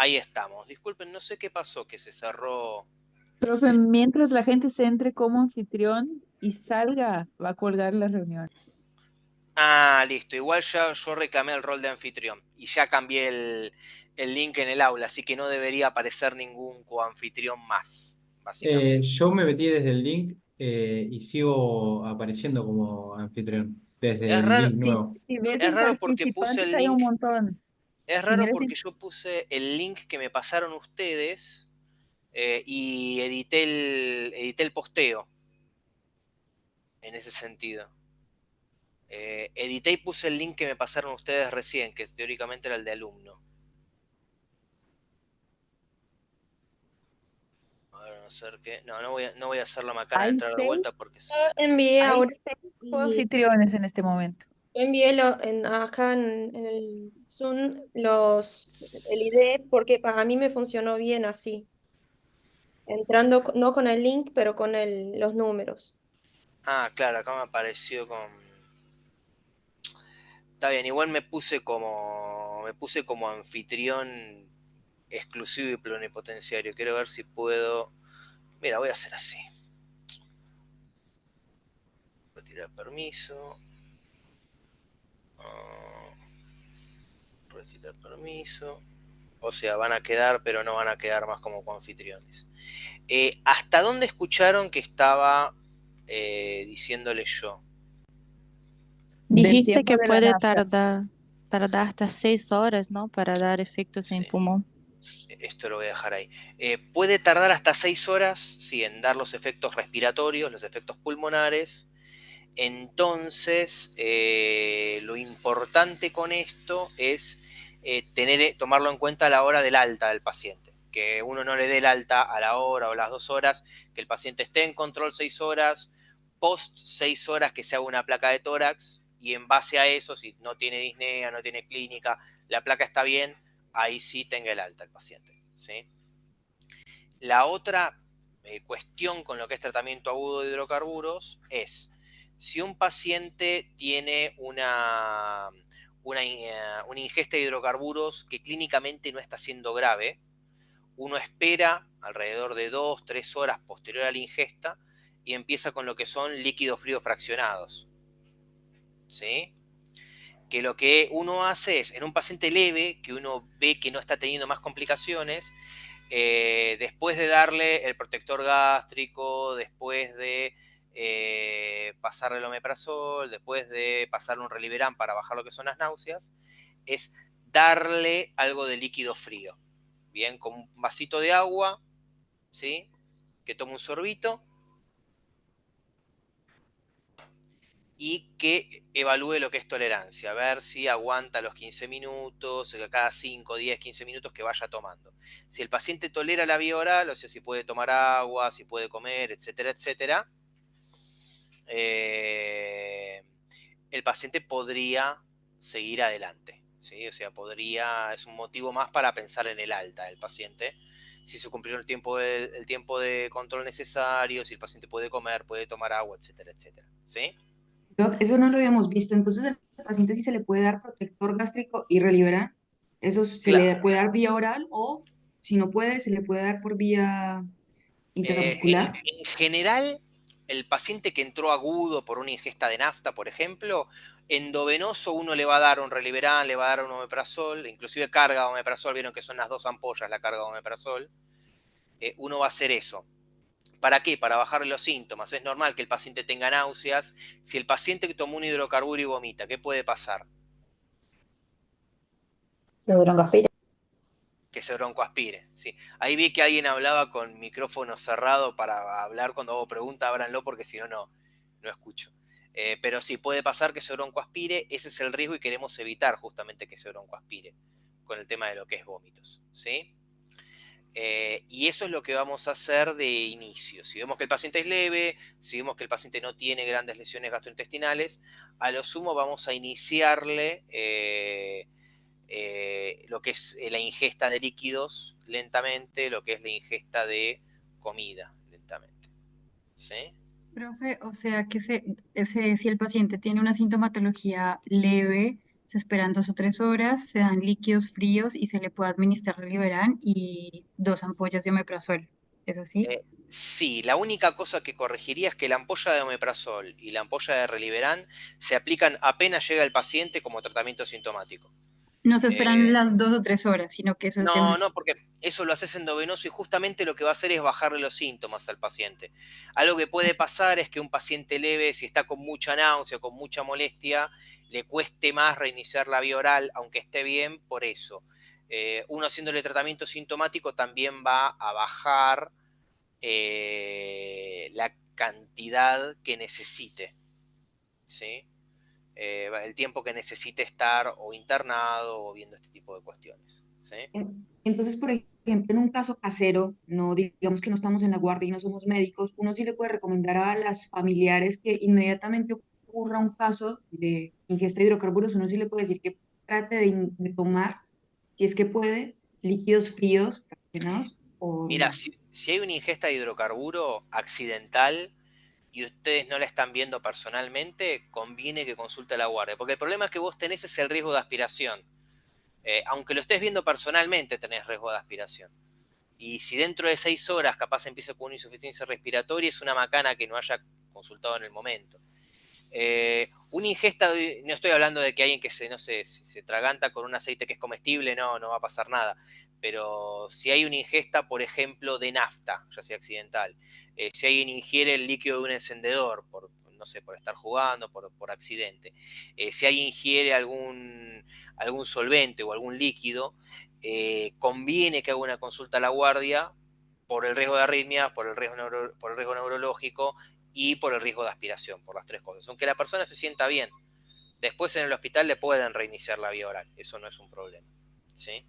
Ahí estamos. Disculpen, no sé qué pasó, que se cerró. Profe, mientras la gente se entre como anfitrión y salga, va a colgar la reunión. Ah, listo. Igual ya yo reclamé el rol de anfitrión y ya cambié el link en el aula, así que no debería aparecer ningún coanfitrión más, básicamente. Yo me metí desde el link y sigo apareciendo como anfitrión desde Es el raro, link nuevo. Si ves es en raro porque puse participantes el hay un link. montón. Es Si raro miras porque yo puse el link que me pasaron ustedes y edité el posteo en ese sentido. Edité y puse el link que me pasaron ustedes recién, que teóricamente era el de alumno. A ver, a no ser que. No, no voy a hacer la macana de hay entrar de vuelta seis, porque Yo si no. envié hay ahora seis y coanfitriones en este momento. yo envié acá en el Zoom el Sí. ID porque para mí me funcionó bien así, entrando no con el link, pero con los números. Ah, claro, acá me apareció con. Está bien, igual me puse como anfitrión exclusivo y plenipotenciario. Quiero ver si puedo. Mira, voy a hacer así. Retirar permiso. ah, Retirar permiso. O sea, van a quedar, pero no van a quedar más como coanfitriones. ¿Hasta dónde escucharon que estaba diciéndole yo? Del Dijiste tiempo que de la puede nafta. tardar hasta 6 horas, ¿no? Para dar efectos en Sí, pulmón. esto lo voy a dejar ahí. Puede tardar hasta 6 horas, sí, en dar los efectos respiratorios, los efectos pulmonares. Entonces, lo importante con esto es tomarlo en cuenta a la hora del alta del paciente. Que uno no le dé el alta a la hora o las 2 horas, que el paciente esté en control 6 horas, post 6 horas que se haga una placa de tórax y en base a eso, si no tiene disnea, no tiene clínica, la placa está bien, ahí sí tenga el alta el paciente. ¿Sí? La otra cuestión con lo que es tratamiento agudo de hidrocarburos es si un paciente tiene una ingesta de hidrocarburos que clínicamente no está siendo grave, uno espera alrededor de 2, 3 horas posterior a la ingesta y empieza con lo que son líquidos fríos fraccionados. ¿Sí? Que lo que uno hace es, en un paciente leve, que uno ve que no está teniendo más complicaciones, después de darle el protector gástrico, después de pasarle el omeprazol, después de pasarle un Reliberan para bajar lo que son las náuseas, es darle algo de líquido frío. Bien, con un vasito de agua, ¿sí? Que tome un sorbito y que evalúe lo que es tolerancia, a ver si aguanta los 15 minutos, cada 5, 10, 15 minutos que vaya tomando. Si el paciente tolera la vía oral, o sea, si puede tomar agua, si puede comer, etcétera, etcétera, eh, el paciente podría seguir adelante. ¿Sí? O sea, es un motivo más para pensar en el alta del paciente. Si se cumplió el tiempo de control necesario, si el paciente puede comer, puede tomar agua, etcétera, etcétera. ¿Sí? Doc, eso no lo habíamos visto. Entonces, al paciente sí se le puede dar protector gástrico y Reliberan. Eso se le Claro. puede dar vía oral o, si no puede, se le puede dar por vía En, intramuscular. en general, el paciente que entró agudo por una ingesta de nafta, por ejemplo, endovenoso uno le va a dar un Reliberan, le va a dar un omeprazol, inclusive carga de omeprazol, vieron que son las 2 ampollas la carga de omeprazol. Uno va a hacer eso. ¿Para qué? Para bajar los síntomas. Es normal que el paciente tenga náuseas. Si el paciente tomó un hidrocarburo y vomita, ¿qué puede pasar? Se broncoaspira. Que se broncoaspire. ¿Sí? Ahí vi que alguien hablaba con micrófono cerrado para hablar. Cuando hago pregunta, ábranlo porque si no, no escucho. Pero sí, puede pasar que se broncoaspire. Ese es el riesgo y queremos evitar justamente que se broncoaspire con el tema de lo que es vómitos. ¿Sí? Y eso es lo que vamos a hacer de inicio. Si vemos que el paciente es leve, si vemos que el paciente no tiene grandes lesiones gastrointestinales, a lo sumo vamos a iniciarle lo que es la ingesta de líquidos lentamente, lo que es la ingesta de comida lentamente. ¿Sí? Profe, o sea que si el paciente tiene una sintomatología leve, se esperan 2 o 3 horas, se dan líquidos fríos y se le puede administrar Reliberan y 2 ampollas de omeprazol. ¿Es así? Sí, la única cosa que corregiría es que la ampolla de omeprazol y la ampolla de Reliberan se aplican apenas llega el paciente como tratamiento sintomático. No se esperan Eh, las 2 o 3 horas, sino que eso es de No, una. no, porque eso lo haces endovenoso y justamente lo que va a hacer es bajarle los síntomas al paciente. Algo que puede pasar es que un paciente leve, si está con mucha náusea, con mucha molestia, le cueste más reiniciar la vía oral, aunque esté bien, por eso. Uno haciéndole tratamiento sintomático también va a bajar la cantidad que necesite, ¿sí? El tiempo que necesite estar o internado o viendo este tipo de cuestiones, ¿sí? Entonces, por ejemplo, en un caso casero, no digamos que no estamos en la guardia y no somos médicos, uno sí le puede recomendar a las familiares que inmediatamente ocurra un caso de ingesta de hidrocarburos, uno sí le puede decir que trate de tomar, si es que puede, líquidos fríos fraccionados o Mira, no. si hay una ingesta de hidrocarburo accidental y ustedes no la están viendo personalmente, conviene que consulte a la guardia, porque el problema que vos tenés es el riesgo de aspiración. Aunque lo estés viendo personalmente, tenés riesgo de aspiración. Y si dentro de 6 horas capaz empieza con una insuficiencia respiratoria, es una macana que no haya consultado en el momento. Una ingesta, no estoy hablando de que alguien que no sé, si se traganta con un aceite que es comestible, no va a pasar nada. Pero si hay una ingesta, por ejemplo, de nafta, ya sea accidental, si alguien ingiere el líquido de un encendedor, no sé, por estar jugando, por accidente, si alguien ingiere algún solvente o algún líquido, conviene que haga una consulta a la guardia por el riesgo de arritmia, por el riesgo neurológico y por el riesgo de aspiración, por las tres cosas. Aunque la persona se sienta bien, después en el hospital le pueden reiniciar la vía oral, eso no es un problema, ¿sí?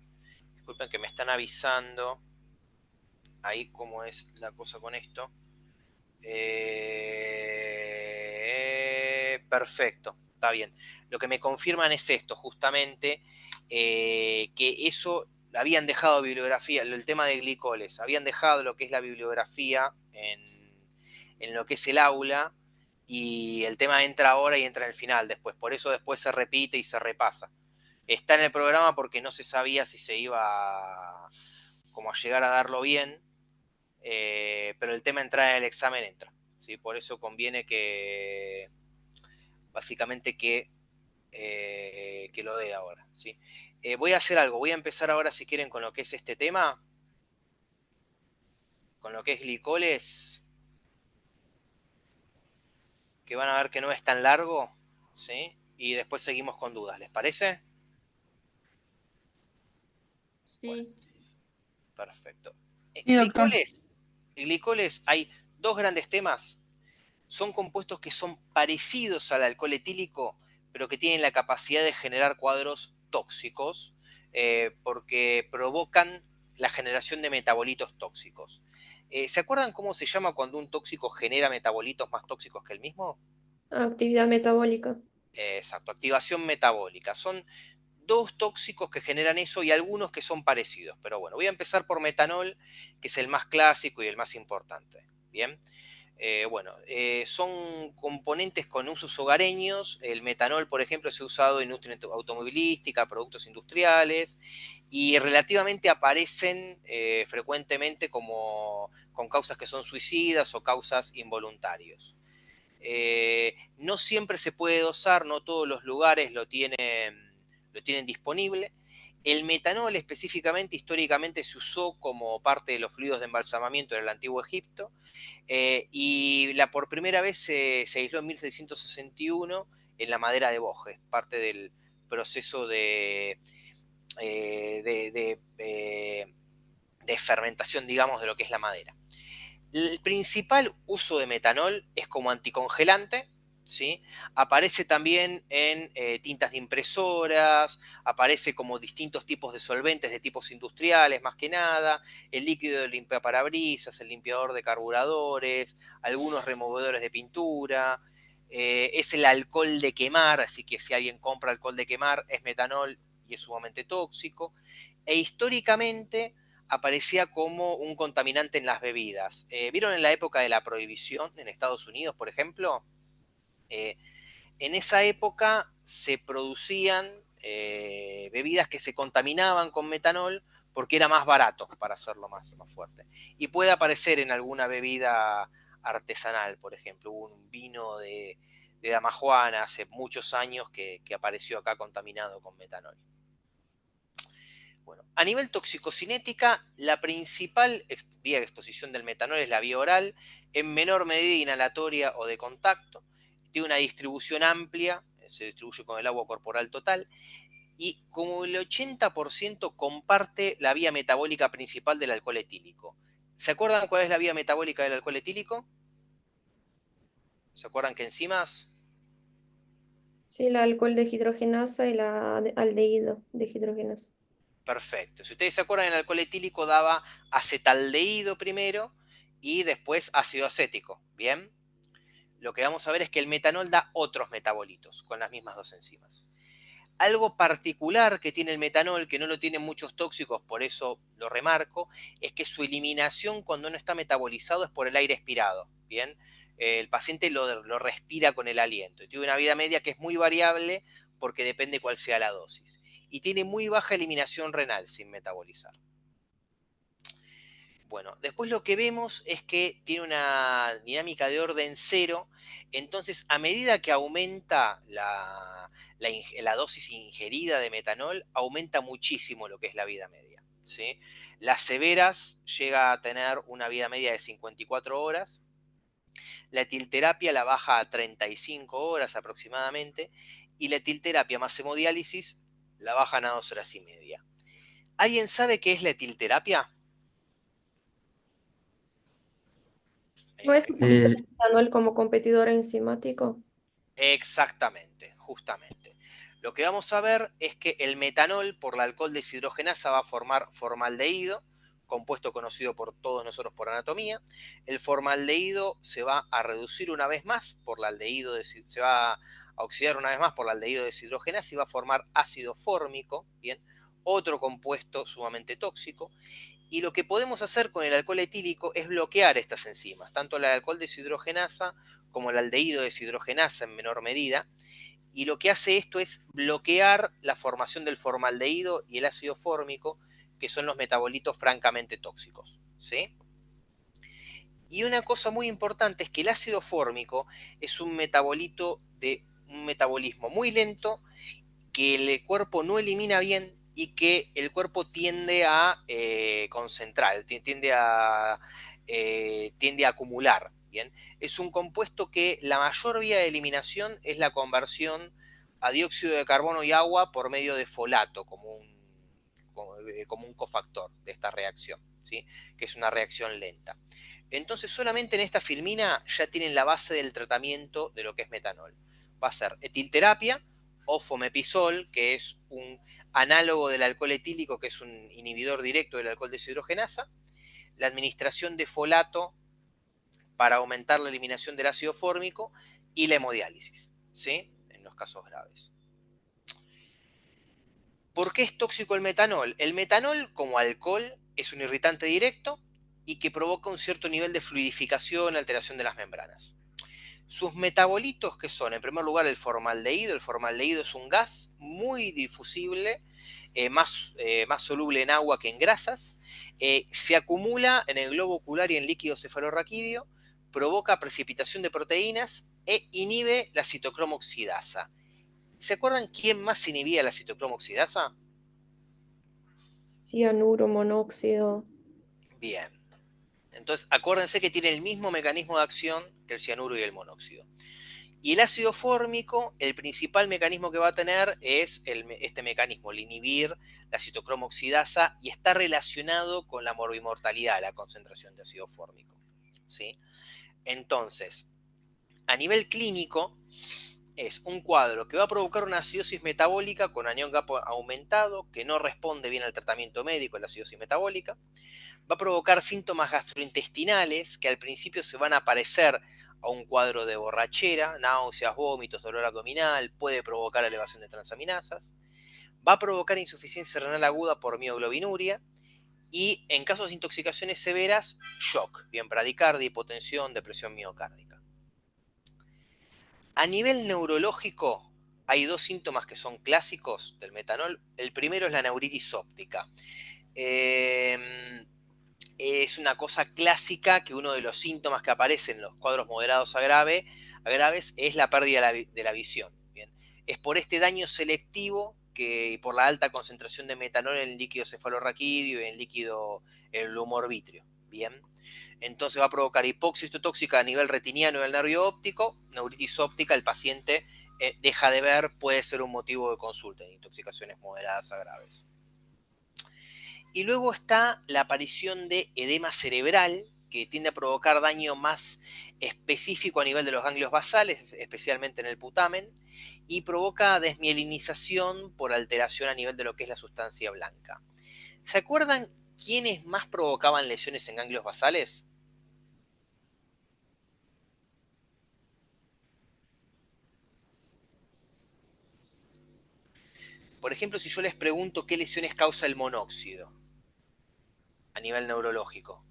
Disculpen que me están avisando ahí cómo es la cosa con esto. Perfecto, está bien. Lo que me confirman es esto, justamente, que eso habían dejado bibliografía, el tema de glicoles, habían dejado lo que es la bibliografía en lo que es el aula, y el tema entra ahora y entra en el final después, por eso después se repite y se repasa. Está en el programa porque no se sabía si se iba como a llegar a darlo bien, pero el tema entrar en el examen entra, ¿sí? Por eso conviene que, básicamente, que lo dé ahora, ¿sí? Voy a hacer algo, voy a empezar ahora, si quieren, con lo que es este tema, con lo que es glicoles, que van a ver que no es tan largo, ¿sí? Y después seguimos con dudas, ¿les parece? Bueno, Sí. perfecto. Sí, doctor. Glicoles, hay dos grandes temas. Son compuestos que son parecidos al alcohol etílico, pero que tienen la capacidad de generar cuadros tóxicos, porque provocan la generación de metabolitos tóxicos. ¿Se acuerdan cómo se llama cuando un tóxico genera metabolitos más tóxicos que el mismo? Actividad metabólica. Exacto, activación metabólica. Son dos tóxicos que generan eso y algunos que son parecidos. Pero bueno, voy a empezar por metanol, que es el más clásico y el más importante. Bien. Son componentes con usos hogareños. El metanol, por ejemplo, se ha usado en industria automovilística, productos industriales, y relativamente aparecen frecuentemente con causas que son suicidas o causas involuntarias. No siempre se puede dosar, no todos los lugares lo tienen disponible. El metanol específicamente, históricamente, se usó como parte de los fluidos de embalsamamiento en el antiguo Egipto, y por primera vez se aisló en 1661 en la madera de boje, parte del proceso de fermentación, digamos, de lo que es la madera. El principal uso de metanol es como anticongelante, ¿sí? Aparece también en tintas de impresoras, aparece como distintos tipos de solventes de tipos industriales, más que nada, el líquido de limpiaparabrisas, el limpiador de carburadores, algunos removedores de pintura, es el alcohol de quemar, así que si alguien compra alcohol de quemar es metanol y es sumamente tóxico, e históricamente aparecía como un contaminante en las bebidas. ¿Vieron en la época de la prohibición en Estados Unidos, por ejemplo? En esa época se producían bebidas que se contaminaban con metanol porque era más barato para hacerlo más fuerte. Y puede aparecer en alguna bebida artesanal, por ejemplo, hubo un vino de Damajuana hace muchos años que apareció acá contaminado con metanol. Bueno, a nivel toxicocinética, la principal vía de exposición del metanol es la vía oral, en menor medida inhalatoria o de contacto. Tiene una distribución amplia, se distribuye con el agua corporal total, y como el 80% comparte la vía metabólica principal del alcohol etílico. ¿Se acuerdan cuál es la vía metabólica del alcohol etílico? ¿Se acuerdan qué enzimas? Sí, el alcohol deshidrogenasa y la aldehído deshidrogenasa. Perfecto. Si ustedes se acuerdan, el alcohol etílico daba acetaldehído primero y después ácido acético. ¿Bien? Lo que vamos a ver es que el metanol da otros metabolitos con las mismas dos enzimas. Algo particular que tiene el metanol, que no lo tienen muchos tóxicos, por eso lo remarco, es que su eliminación cuando no está metabolizado es por el aire expirado. ¿Bien? El paciente lo respira con el aliento. Y tiene una vida media que es muy variable porque depende cuál sea la dosis. Y tiene muy baja eliminación renal sin metabolizar. Bueno, después lo que vemos es que tiene una dinámica de orden cero, entonces a medida que aumenta la dosis ingerida de metanol, aumenta muchísimo lo que es la vida media, ¿sí? Las severas llega a tener una vida media de 54 horas, la etilterapia la baja a 35 horas aproximadamente, y la etilterapia más hemodiálisis la bajan a 2 horas y media. ¿Alguien sabe qué es la etilterapia? ¿No es utilizar el metanol como competidor enzimático? Exactamente, justamente. Lo que vamos a ver es que el metanol por la alcohol deshidrogenasa va a formar formaldehído, compuesto conocido por todos nosotros por anatomía. El formaldehído se va a reducir una vez más por la aldehído, se va a oxidar una vez más por la aldehído deshidrogenasa y va a formar ácido fórmico, ¿bien? Otro compuesto sumamente tóxico. Y lo que podemos hacer con el alcohol etílico es bloquear estas enzimas, tanto la alcohol deshidrogenasa como el aldehído deshidrogenasa en menor medida. Y lo que hace esto es bloquear la formación del formaldehído y el ácido fórmico, que son los metabolitos francamente tóxicos, ¿sí? Y una cosa muy importante es que el ácido fórmico es un metabolito de un metabolismo muy lento que el cuerpo no elimina bien y que el cuerpo tiende a concentrar, tiende a acumular. ¿Bien? Es un compuesto que la mayor vía de eliminación es la conversión a dióxido de carbono y agua por medio de folato, como un cofactor de esta reacción, ¿sí? Que es una reacción lenta. Entonces solamente en esta filmina ya tienen la base del tratamiento de lo que es metanol. Va a ser etilterapia o fomepizol, que es un análogo del alcohol etílico, que es un inhibidor directo del alcohol deshidrogenasa, la administración de folato para aumentar la eliminación del ácido fórmico y la hemodiálisis, ¿sí? En los casos graves. ¿Por qué es tóxico el metanol? El metanol, como alcohol, es un irritante directo y que provoca un cierto nivel de fluidificación, alteración de las membranas. Sus metabolitos, ¿qué son? En primer lugar, el formaldehído. El formaldehído es un gas muy difusible, más soluble en agua que en grasas. Se acumula en el globo ocular y en líquido cefalorraquídeo, provoca precipitación de proteínas e inhibe la citocromo oxidasa. ¿Se acuerdan quién más inhibía la citocromo oxidasa? Cianuro, monóxido. Bien. Entonces, acuérdense que tiene el mismo mecanismo de acción que el cianuro y el monóxido. Y el ácido fórmico, el principal mecanismo que va a tener es este mecanismo, el inhibir la citocromo oxidasa, y está relacionado con la morbimortalidad, la concentración de ácido fórmico, ¿sí? Entonces, a nivel clínico, es un cuadro que va a provocar una acidosis metabólica con anión GAP aumentado, que no responde bien al tratamiento médico, la acidosis metabólica. Va a provocar síntomas gastrointestinales que al principio se van a parecer a un cuadro de borrachera, náuseas, vómitos, dolor abdominal, puede provocar elevación de transaminasas. Va a provocar insuficiencia renal aguda por mioglobinuria y en casos de intoxicaciones severas, shock, bien, bradicardia, hipotensión, depresión miocárdica. A nivel neurológico, hay dos síntomas que son clásicos del metanol. El primero es la neuritis óptica. Es una cosa clásica que uno de los síntomas que aparecen en los cuadros moderados a graves es la pérdida de la visión. ¿Bien? Es por este daño selectivo y por la alta concentración de metanol en el líquido cefalorraquídeo y en el humor vítreo. Bien. Entonces va a provocar hipoxia histotóxica a nivel retiniano del nervio óptico, neuritis óptica, el paciente deja de ver, puede ser un motivo de consulta en intoxicaciones moderadas a graves. Y luego está la aparición de edema cerebral, que tiende a provocar daño más específico a nivel de los ganglios basales, especialmente en el putamen, y provoca desmielinización por alteración a nivel de lo que es la sustancia blanca. ¿Se acuerdan quiénes más provocaban lesiones en ganglios basales? Por ejemplo, si yo les pregunto qué lesiones causa el monóxido a nivel neurológico.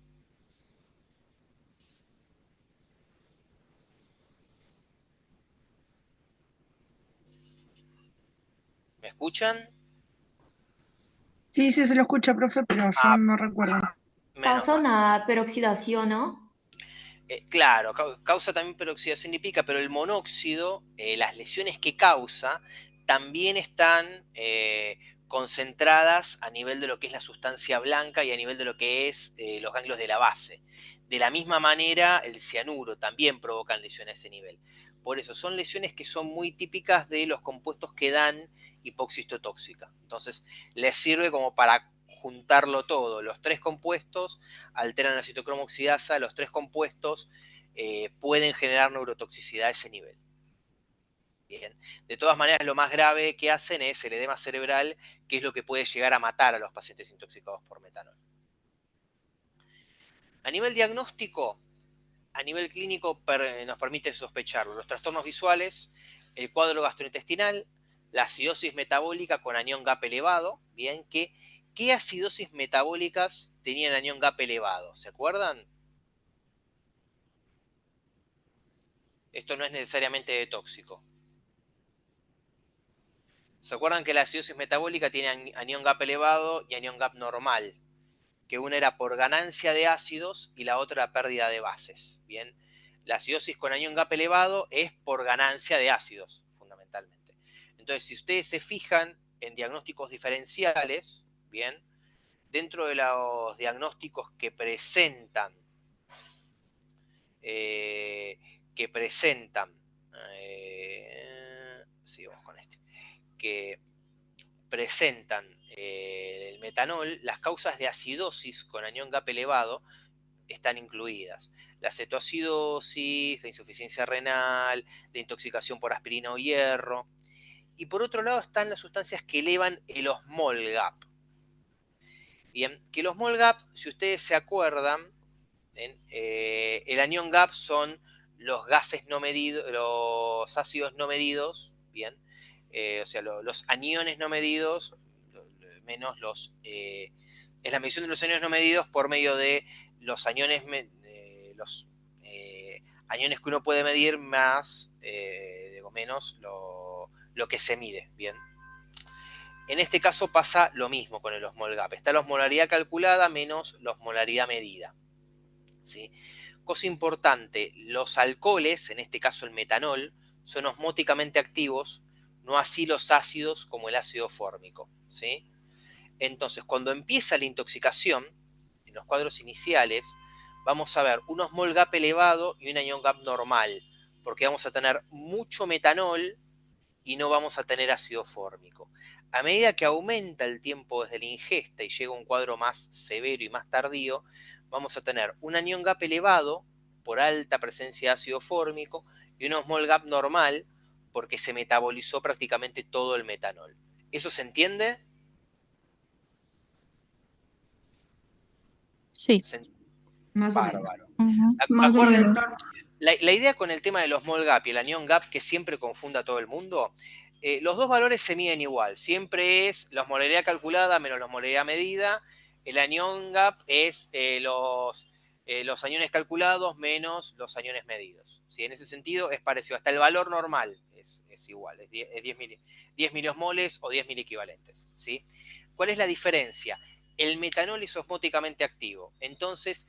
¿Me escuchan? Sí, sí, se lo escucha, profe, pero yo no recuerdo. Menos Causa mal. una peroxidación, ¿no? Claro, causa también peroxidación lipídica, pero el monóxido, las lesiones que causa, también están concentradas a nivel de lo que es la sustancia blanca y a nivel de lo que es los ganglios de la base. De la misma manera, el cianuro también provocan lesiones a ese nivel. Por eso, son lesiones que son muy típicas de los compuestos que dan hipoxia histotóxica. Entonces, les sirve como para juntarlo todo. Los tres compuestos alteran la citocromo oxidasa, los tres compuestos pueden generar neurotoxicidad a ese nivel. Bien. De todas maneras, lo más grave que hacen es el edema cerebral, que es lo que puede llegar a matar a los pacientes intoxicados por metanol. A nivel diagnóstico, a nivel clínico nos permite sospecharlo. Los trastornos visuales, el cuadro gastrointestinal, la acidosis metabólica con anión GAP elevado. Bien, ¿qué acidosis metabólicas tenían anión GAP elevado? ¿Se acuerdan? Esto no es necesariamente tóxico. ¿Se acuerdan que la acidosis metabólica tiene anión GAP elevado y anión GAP normal? Que una era por ganancia de ácidos y la otra pérdida de bases. Bien, la acidosis con anión GAP elevado es por ganancia de ácidos, fundamentalmente. Entonces, si ustedes se fijan en diagnósticos diferenciales, bien, dentro de los diagnósticos que presentan sí, vamos con este, que presentan el metanol, las causas de acidosis con anión GAP elevado están incluidas. La cetoacidosis, la insuficiencia renal, la intoxicación por aspirina o hierro. Y por otro lado están las sustancias que elevan el osmol GAP. Bien, que el osmol GAP, si ustedes se acuerdan, el anión GAP son los gases no medidos, los ácidos no medidos, bien, o sea, los aniones no medidos, menos es la medición de los aniones no medidos por medio de los aniones, aniones que uno puede medir más, digo, menos lo que se mide, bien. En este caso pasa lo mismo con el osmol GAP. Está la osmolaridad calculada menos la osmolaridad medida. ¿Sí? Cosa importante, los alcoholes, en este caso el metanol, son osmóticamente activos, no así los ácidos como el ácido fórmico. ¿Sí? Entonces, cuando empieza la intoxicación, en los cuadros iniciales, vamos a ver un osmol GAP elevado y un anión GAP normal, porque vamos a tener mucho metanol y no vamos a tener ácido fórmico. A medida que aumenta el tiempo desde la ingesta y llega a un cuadro más severo y más tardío, vamos a tener un anión GAP elevado por alta presencia de ácido fórmico y un osmol GAP normal porque se metabolizó prácticamente todo el metanol. ¿Eso se entiende? Sí. Más o menos. Bárbaro. Más o Acuérdense, menos. la idea con el tema del osmol GAP y el anión GAP, que siempre confunda a todo el mundo, los dos valores se miden igual. Siempre es la osmolaridad calculada menos la osmolaridad medida. El anión GAP es los aniones calculados menos los aniones medidos. ¿Sí? En ese sentido es parecido. Hasta el valor normal es igual, es 10 miliosmoles o 10 miliequivalentes. ¿Sí? ¿Cuál es la diferencia? El metanol es osmóticamente activo. Entonces,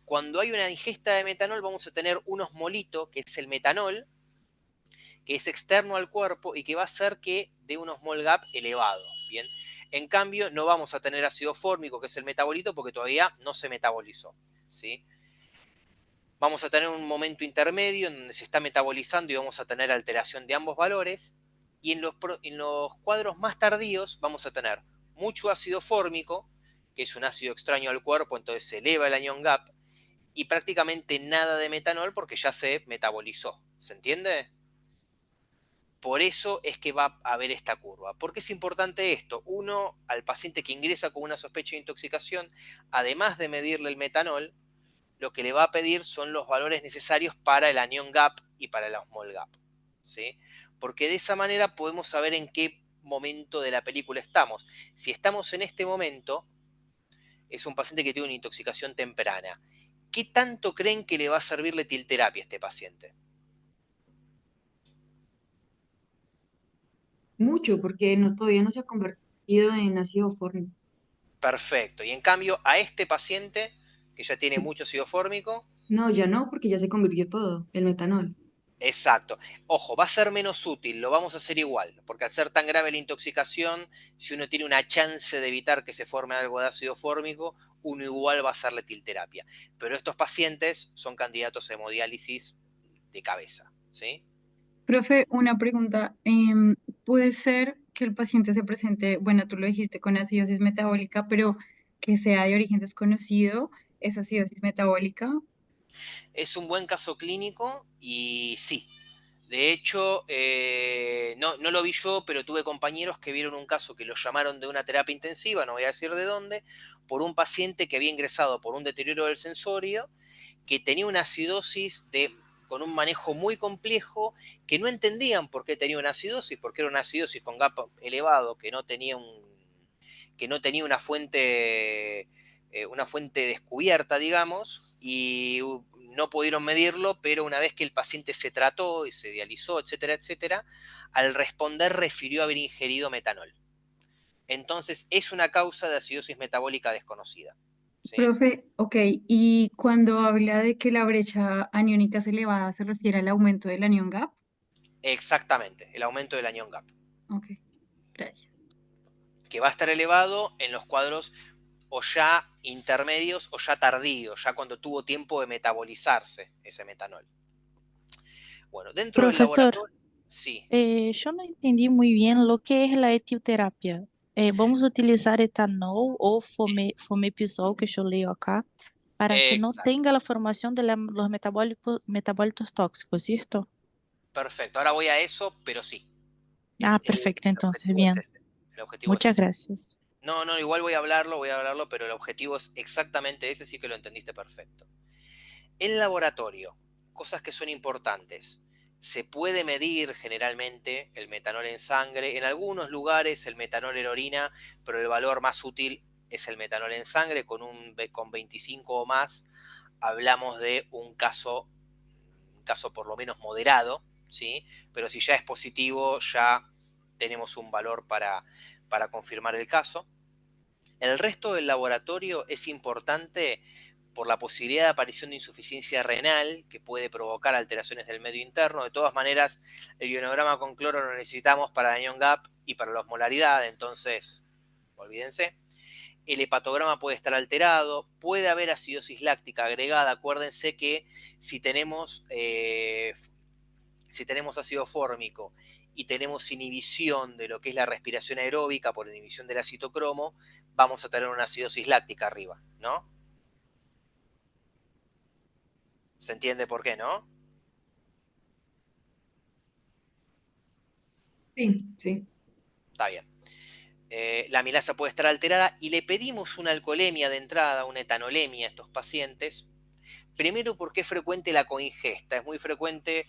cuando hay una ingesta de metanol, vamos a tener un osmolito, que es el metanol, que es externo al cuerpo y que va a hacer que dé un osmol gap elevado. ¿Bien? En cambio, no vamos a tener ácido fórmico, que es el metabolito, porque todavía no se metabolizó. ¿Sí? Vamos a tener un momento intermedio en donde se está metabolizando y vamos a tener alteración de ambos valores. Y en los cuadros más tardíos vamos a tener mucho ácido fórmico, que es un ácido extraño al cuerpo, entonces se eleva el anion gap, y prácticamente nada de metanol porque ya se metabolizó. ¿Se entiende? Por eso es que va a haber esta curva. ¿Por qué es importante esto? Uno, al paciente que ingresa con una sospecha de intoxicación, además de medirle el metanol, lo que le va a pedir son los valores necesarios para el anion gap y para el osmol gap. ¿Sí? Porque de esa manera podemos saber en qué momento de la película estamos. Si estamos en este momento, es un paciente que tiene una intoxicación temprana. ¿Qué tanto creen que le va a servir la etilterapia a este paciente? Mucho, porque no, todavía no se ha convertido en ácido fórmico. Perfecto. Y en cambio, a este paciente, que ya tiene mucho ácido fórmico, No, ya no, porque ya se convirtió todo, el metanol. exacto. Ojo, va a ser menos útil, lo vamos a hacer igual, porque al ser tan grave la intoxicación, si uno tiene una chance de evitar que se forme algo de ácido fórmico, uno igual va a hacer la etilterapia. Pero estos pacientes son candidatos a hemodiálisis de cabeza, ¿sí? Profe, una pregunta. ¿Puede ser que el paciente se presente, bueno, tú lo dijiste, con acidosis metabólica, pero que sea de origen desconocido, esa acidosis metabólica? Es un buen caso clínico y sí. De hecho, no lo vi yo, pero tuve compañeros que vieron un caso que lo llamaron de una terapia intensiva, no voy a decir de dónde, por un paciente que había ingresado por un deterioro del sensorio, que tenía una acidosis con un manejo muy complejo, que no entendían por qué tenía una acidosis, porque era una acidosis con gap elevado, que no tenía una fuente descubierta, digamos, y no pudieron medirlo, pero una vez que el paciente se trató y se dializó, etcétera, etcétera, al responder refirió haber ingerido metanol. Entonces es una causa de acidosis metabólica desconocida. ¿Sí? Profe, ok, y cuando Sí. habla de que la brecha aniónica es elevada, ¿se refiere al aumento del anion gap? Exactamente, el aumento del anion gap, Ok, gracias. que va a estar elevado en los cuadros o ya intermedios o ya tardíos, ya cuando tuvo tiempo de metabolizarse ese metanol. Bueno, dentro del Profesor, laboratorio, sí, yo no entendí muy bien lo que es la etilterapia. ¿Vamos a utilizar etanol o fomepizol, que yo leo acá, para que no exacto, tenga la formación de los metabolitos tóxicos, ¿cierto? perfecto. Ahora voy a eso, pero sí, Ah, el perfecto, entonces, objetivo es bien. ese. El objetivo es Muchas ese. gracias. No, igual voy a hablarlo, pero el objetivo es exactamente ese, sí que lo entendiste perfecto. En laboratorio, cosas que son importantes. Se puede medir generalmente el metanol en sangre. En algunos lugares el metanol en orina, pero el valor más útil es el metanol en sangre. Con 25 o más hablamos de un caso por lo menos moderado, ¿sí? Pero si ya es positivo, ya tenemos un valor para confirmar el caso. El resto del laboratorio es importante por la posibilidad de aparición de insuficiencia renal que puede provocar alteraciones del medio interno. De todas maneras, el ionograma con cloro lo necesitamos para el anion gap y para la osmolaridad, entonces olvídense. El hepatograma puede estar alterado, puede haber acidosis láctica agregada. Acuérdense que si tenemos ácido fórmico y tenemos inhibición de lo que es la respiración aeróbica por inhibición del acitocromo, vamos a tener una acidosis láctica arriba, ¿no? ¿Se entiende por qué, no? Sí, sí. Está bien. La amilasa puede estar alterada y le pedimos una alcoholemia de entrada, una etanolemia a estos pacientes. Primero porque es frecuente la coingesta, es muy frecuente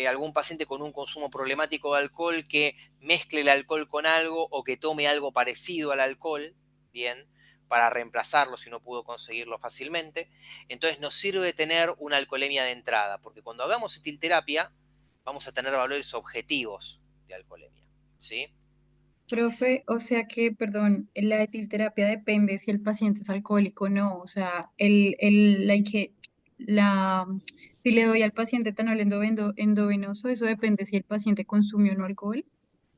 algún paciente con un consumo problemático de alcohol que mezcle el alcohol con algo o que tome algo parecido al alcohol, bien, para reemplazarlo si no pudo conseguirlo fácilmente. Entonces nos sirve tener una alcoholemia de entrada, porque cuando hagamos etilterapia vamos a tener valores objetivos de alcoholemia, ¿sí? Profe, o sea que, perdón, la etilterapia depende si el paciente es alcohólico o no. O sea, si le doy al paciente etanol endovenoso, eso depende si el paciente consumió o no alcohol.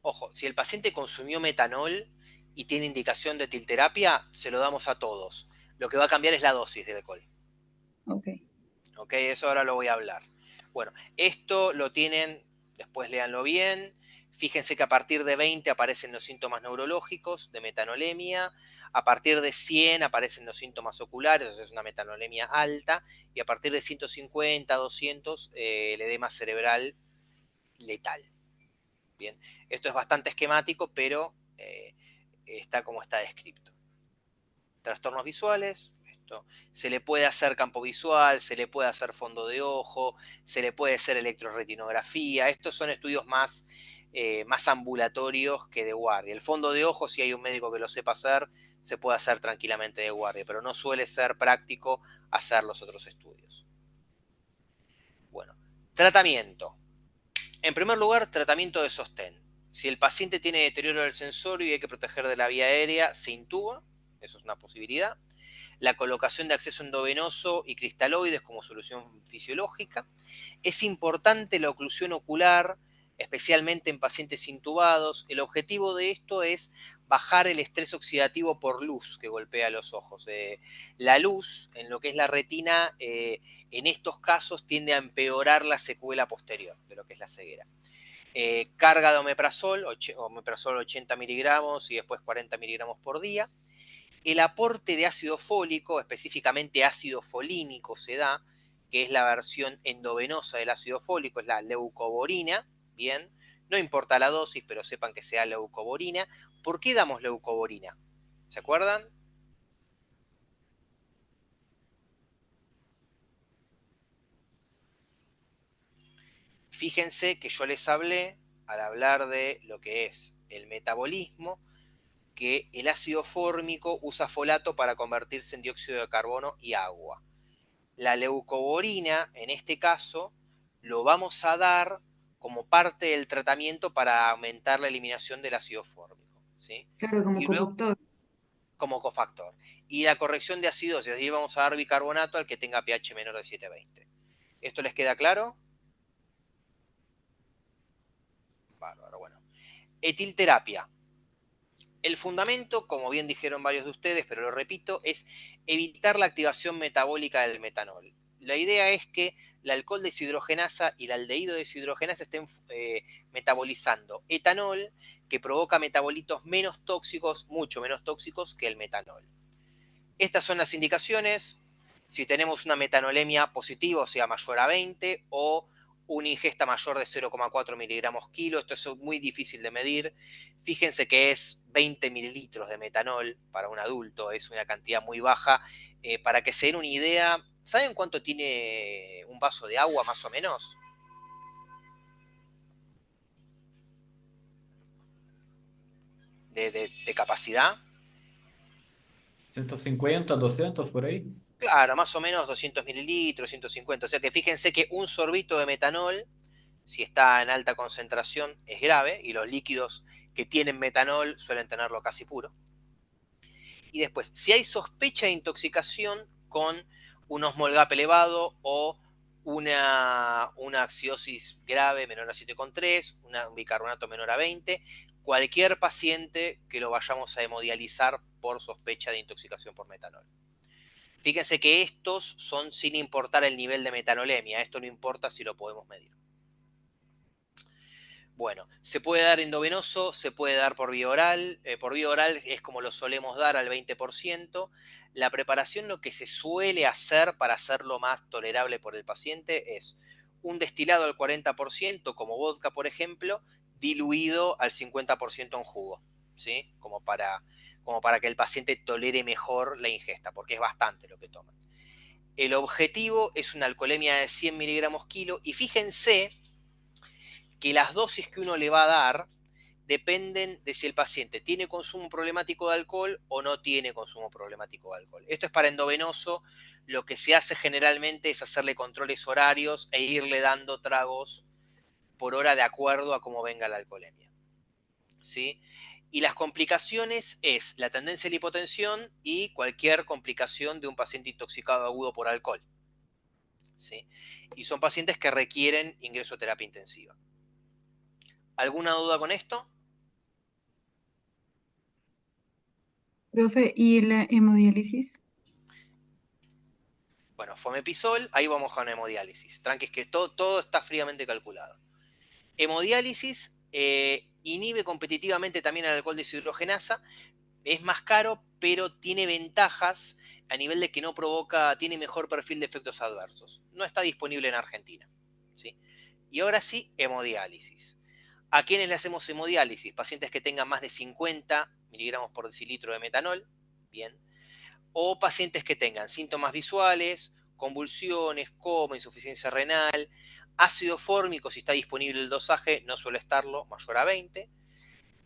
Ojo, si el paciente consumió metanol y tiene indicación de etilterapia, se lo damos a todos. Lo que va a cambiar es la dosis de alcohol. Ok. Ok, eso ahora lo voy a hablar. Bueno, esto lo tienen, después léanlo bien. Fíjense que a partir de 20 aparecen los síntomas neurológicos de metanolemia, a partir de 100 aparecen los síntomas oculares, o sea, es una metanolemia alta, y a partir de 150, 200, el edema cerebral letal. Bien, esto es bastante esquemático, pero está como está descrito. Trastornos visuales, esto, se le puede hacer campo visual, se le puede hacer fondo de ojo, se le puede hacer electrorretinografía. Estos son estudios más ambulatorios que de guardia. El fondo de ojo, si hay un médico que lo sepa hacer, se puede hacer tranquilamente de guardia, pero no suele ser práctico hacer los otros estudios. Bueno, tratamiento. En primer lugar, tratamiento de sostén. Si el paciente tiene deterioro del sensorio y hay que proteger de la vía aérea, se intuba, eso es una posibilidad. La colocación de acceso endovenoso y cristaloides como solución fisiológica. Es importante la oclusión ocular, especialmente en pacientes intubados. El objetivo de esto es bajar el estrés oxidativo por luz que golpea los ojos. La luz, en lo que es la retina, en estos casos tiende a empeorar la secuela posterior de lo que es la ceguera. Carga de omeprazol 80 miligramos y después 40 miligramos por día. El aporte de ácido fólico, específicamente ácido folínico, se da, que es la versión endovenosa del ácido fólico, es la leucoborina, bien, no importa la dosis, pero sepan que sea leucoborina. ¿Por qué damos leucoborina? ¿Se acuerdan? Fíjense que yo les hablé, al hablar de lo que es el metabolismo, que el ácido fórmico usa folato para convertirse en dióxido de carbono y agua. La leucoborina, en este caso, lo vamos a dar como parte del tratamiento para aumentar la eliminación del ácido fórmico, ¿sí? Claro, como Y luego, cofactor. como cofactor. Y la corrección de acidosis, ahí vamos a dar bicarbonato al que tenga pH menor de 7,20. ¿Esto les queda claro? Bárbaro, bueno. Etilterapia. El fundamento, como bien dijeron varios de ustedes, pero lo repito, es evitar la activación metabólica del metanol. La idea es que la alcohol deshidrogenasa y el aldehído deshidrogenasa estén metabolizando etanol, que provoca metabolitos menos tóxicos, mucho menos tóxicos que el metanol. Estas son las indicaciones. Si tenemos una metanolemia positiva, o sea, mayor a 20, o una ingesta mayor de 0,4 miligramos kilo, esto es muy difícil de medir. Fíjense que es 20 mililitros de metanol para un adulto, es una cantidad muy baja. Para que se den una idea, ¿saben cuánto tiene un vaso de agua más o menos? De capacidad. 150, 200 por ahí. Claro, más o menos 200 mililitros, 150. O sea que fíjense que un sorbito de metanol, si está en alta concentración, es grave, y los líquidos que tienen metanol suelen tenerlo casi puro. Y después, si hay sospecha de intoxicación con un osmol-GAP elevado o una acidosis grave menor a 7,3, un bicarbonato menor a 20, cualquier paciente que lo vayamos a hemodializar por sospecha de intoxicación por metanol. Fíjense que estos son sin importar el nivel de metanolemia, esto no importa si lo podemos medir. Bueno, se puede dar endovenoso, se puede dar por vía oral. Por vía oral es como lo solemos dar al 20%. La preparación, lo que se suele hacer para hacerlo más tolerable por el paciente es un destilado al 40%, como vodka, por ejemplo, diluido al 50% en jugo, ¿sí? Como para que el paciente tolere mejor la ingesta, porque es bastante lo que toman. El objetivo es una alcoholemia de 100 miligramos kilo, y fíjense que las dosis que uno le va a dar dependen de si el paciente tiene consumo problemático de alcohol o no tiene consumo problemático de alcohol. Esto es para endovenoso. Lo que se hace generalmente es hacerle controles horarios e irle dando tragos por hora de acuerdo a cómo venga la alcoholemia, ¿sí? Y las complicaciones es la tendencia a la hipotensión y cualquier complicación de un paciente intoxicado agudo por alcohol, ¿sí? Y son pacientes que requieren ingreso a terapia intensiva. ¿Alguna duda con esto? Profe, ¿y la hemodiálisis? Bueno, Fomepisol, ahí vamos con hemodiálisis. Tranqui, que todo está fríamente calculado. Hemodiálisis inhibe competitivamente también al alcohol deshidrogenasa. Es más caro, pero tiene ventajas a nivel de que no provoca, tiene mejor perfil de efectos adversos. No está disponible en Argentina, ¿sí? Y ahora sí, hemodiálisis. ¿A quiénes le hacemos hemodiálisis? Pacientes que tengan más de 50 miligramos por decilitro de metanol, bien. O pacientes que tengan síntomas visuales, convulsiones, coma, insuficiencia renal, ácido fórmico, si está disponible el dosaje, no suele estarlo, mayor a 20,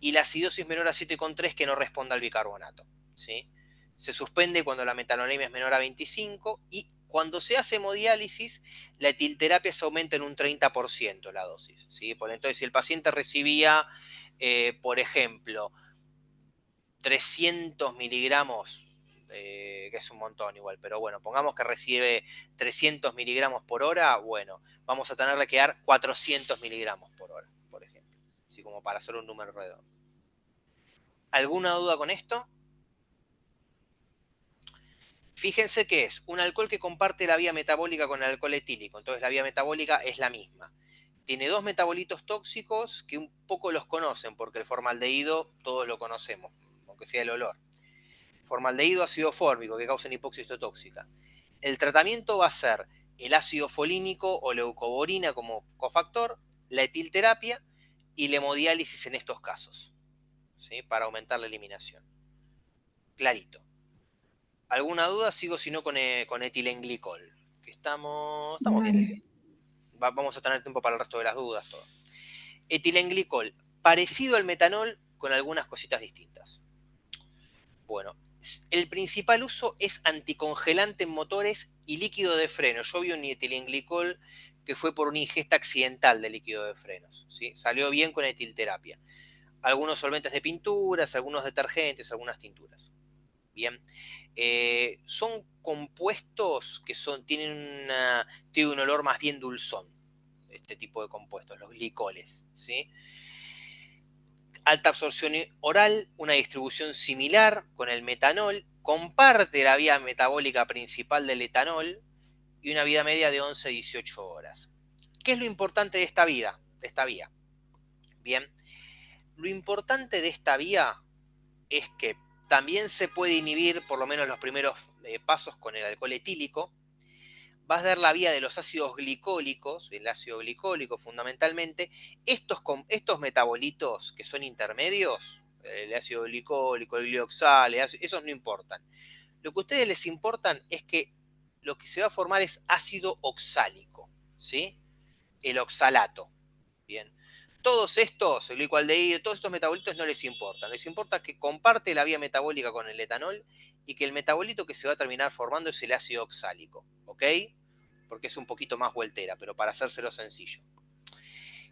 y la acidosis menor a 7,3 que no responda al bicarbonato, ¿sí? Se suspende cuando la metanolemia es menor a 25 y cuando se hace hemodiálisis, la etilterapia se aumenta en un 30% la dosis, ¿sí? Por entonces, si el paciente recibía, por ejemplo, 300 miligramos, que es un montón igual, pero bueno, pongamos que recibe 300 miligramos por hora, bueno, vamos a tenerle que dar 400 miligramos por hora, por ejemplo, así como para hacer un número redondo. ¿Alguna duda con esto? Fíjense que es un alcohol que comparte la vía metabólica con el alcohol etílico, entonces la vía metabólica es la misma. Tiene dos metabolitos tóxicos que un poco los conocen, porque el formaldehído todos lo conocemos, aunque sea el olor. Formaldehído, ácido fórmico, que causan hipoxia histotóxica. El tratamiento va a ser el ácido folínico o leucoborina como cofactor, la etilterapia y la hemodiálisis en estos casos, ¿sí? Para aumentar la eliminación. Clarito. ¿Alguna duda? Sigo si no con etilenglicol. Que estamos bien. Vale. Vamos a tener tiempo para el resto de las dudas. Todo. Etilenglicol, parecido al metanol con algunas cositas distintas. Bueno, el principal uso es anticongelante en motores y líquido de freno. Yo vi un etilenglicol que fue por una ingesta accidental de líquido de frenos, ¿sí? Salió bien con etilterapia. Algunos solventes de pinturas, algunos detergentes, algunas tinturas. Bien. Son compuestos que tienen un olor más bien dulzón, este tipo de compuestos, los glicoles, ¿sí? Alta absorción oral, una distribución similar con el metanol, comparte la vía metabólica principal del etanol y una vida media de 11 a 18 horas. ¿Qué es lo importante de esta vía? Bien, lo importante de esta vía es que también se puede inhibir por lo menos los primeros pasos con el alcohol etílico. Va a dar la vía de los ácidos glicólicos, el ácido glicólico fundamentalmente. Estos metabolitos que son intermedios, el ácido glicólico, el glioxal, esos no importan. Lo que a ustedes les importan es que lo que se va a formar es ácido oxálico, ¿sí? El oxalato. Bien. Todos estos, el glicaldehído, todos estos metabolitos no les importan. Les importa que comparte la vía metabólica con el etanol y que el metabolito que se va a terminar formando es el ácido oxálico. ¿Ok? Porque es un poquito más vueltera, pero para hacérselo sencillo.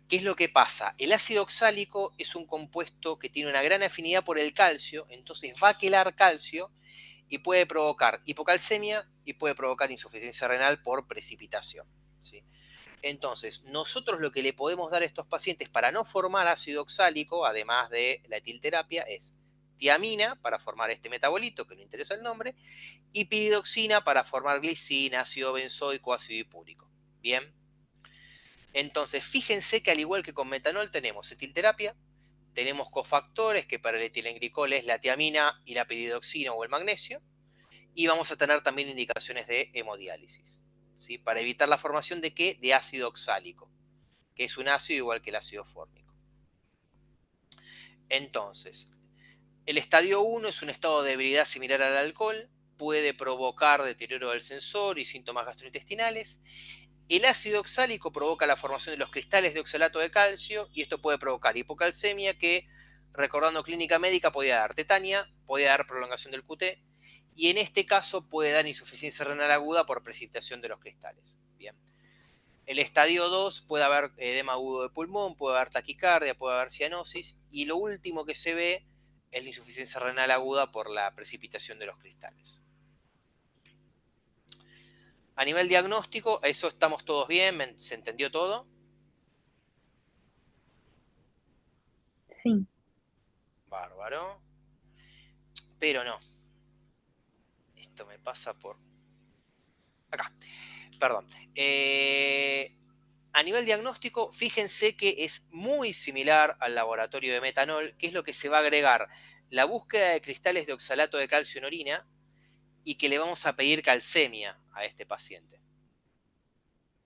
¿Qué es lo que pasa? El ácido oxálico es un compuesto que tiene una gran afinidad por el calcio, entonces va a quelar calcio y puede provocar hipocalcemia y puede provocar insuficiencia renal por precipitación, ¿sí? Entonces, nosotros lo que le podemos dar a estos pacientes para no formar ácido oxálico, además de la etilterapia, es tiamina para formar este metabolito, que no interesa el nombre, y piridoxina para formar glicina, ácido benzoico, ácido hipúrico. Bien. Entonces, fíjense que al igual que con metanol tenemos etilterapia, tenemos cofactores, que para el etilenglicol es la tiamina y la piridoxina o el magnesio, y vamos a tener también indicaciones de hemodiálisis, ¿sí? Para evitar la formación de ¿qué? De ácido oxálico, que es un ácido igual que el ácido fórmico. Entonces, el estadio 1 es un estado de ebriedad similar al alcohol, puede provocar deterioro del sensor y síntomas gastrointestinales, El ácido oxálico provoca la formación de los cristales de oxalato de calcio y esto puede provocar hipocalcemia que, recordando clínica médica, podía dar tetania, podía dar prolongación del QT y en este caso puede dar insuficiencia renal aguda por precipitación de los cristales. Bien. El estadio 2 puede haber edema agudo de pulmón, puede haber taquicardia, puede haber cianosis y lo último que se ve es la insuficiencia renal aguda por la precipitación de los cristales. A nivel diagnóstico, eso estamos todos bien, ¿se entendió todo? Sí. Bárbaro. Pero no. Esto me pasa por... Acá. Perdón. A nivel diagnóstico, fíjense que es muy similar al laboratorio de metanol, que es lo que se va a agregar la búsqueda de cristales de oxalato de calcio en orina y que le vamos a pedir calcemia a este paciente.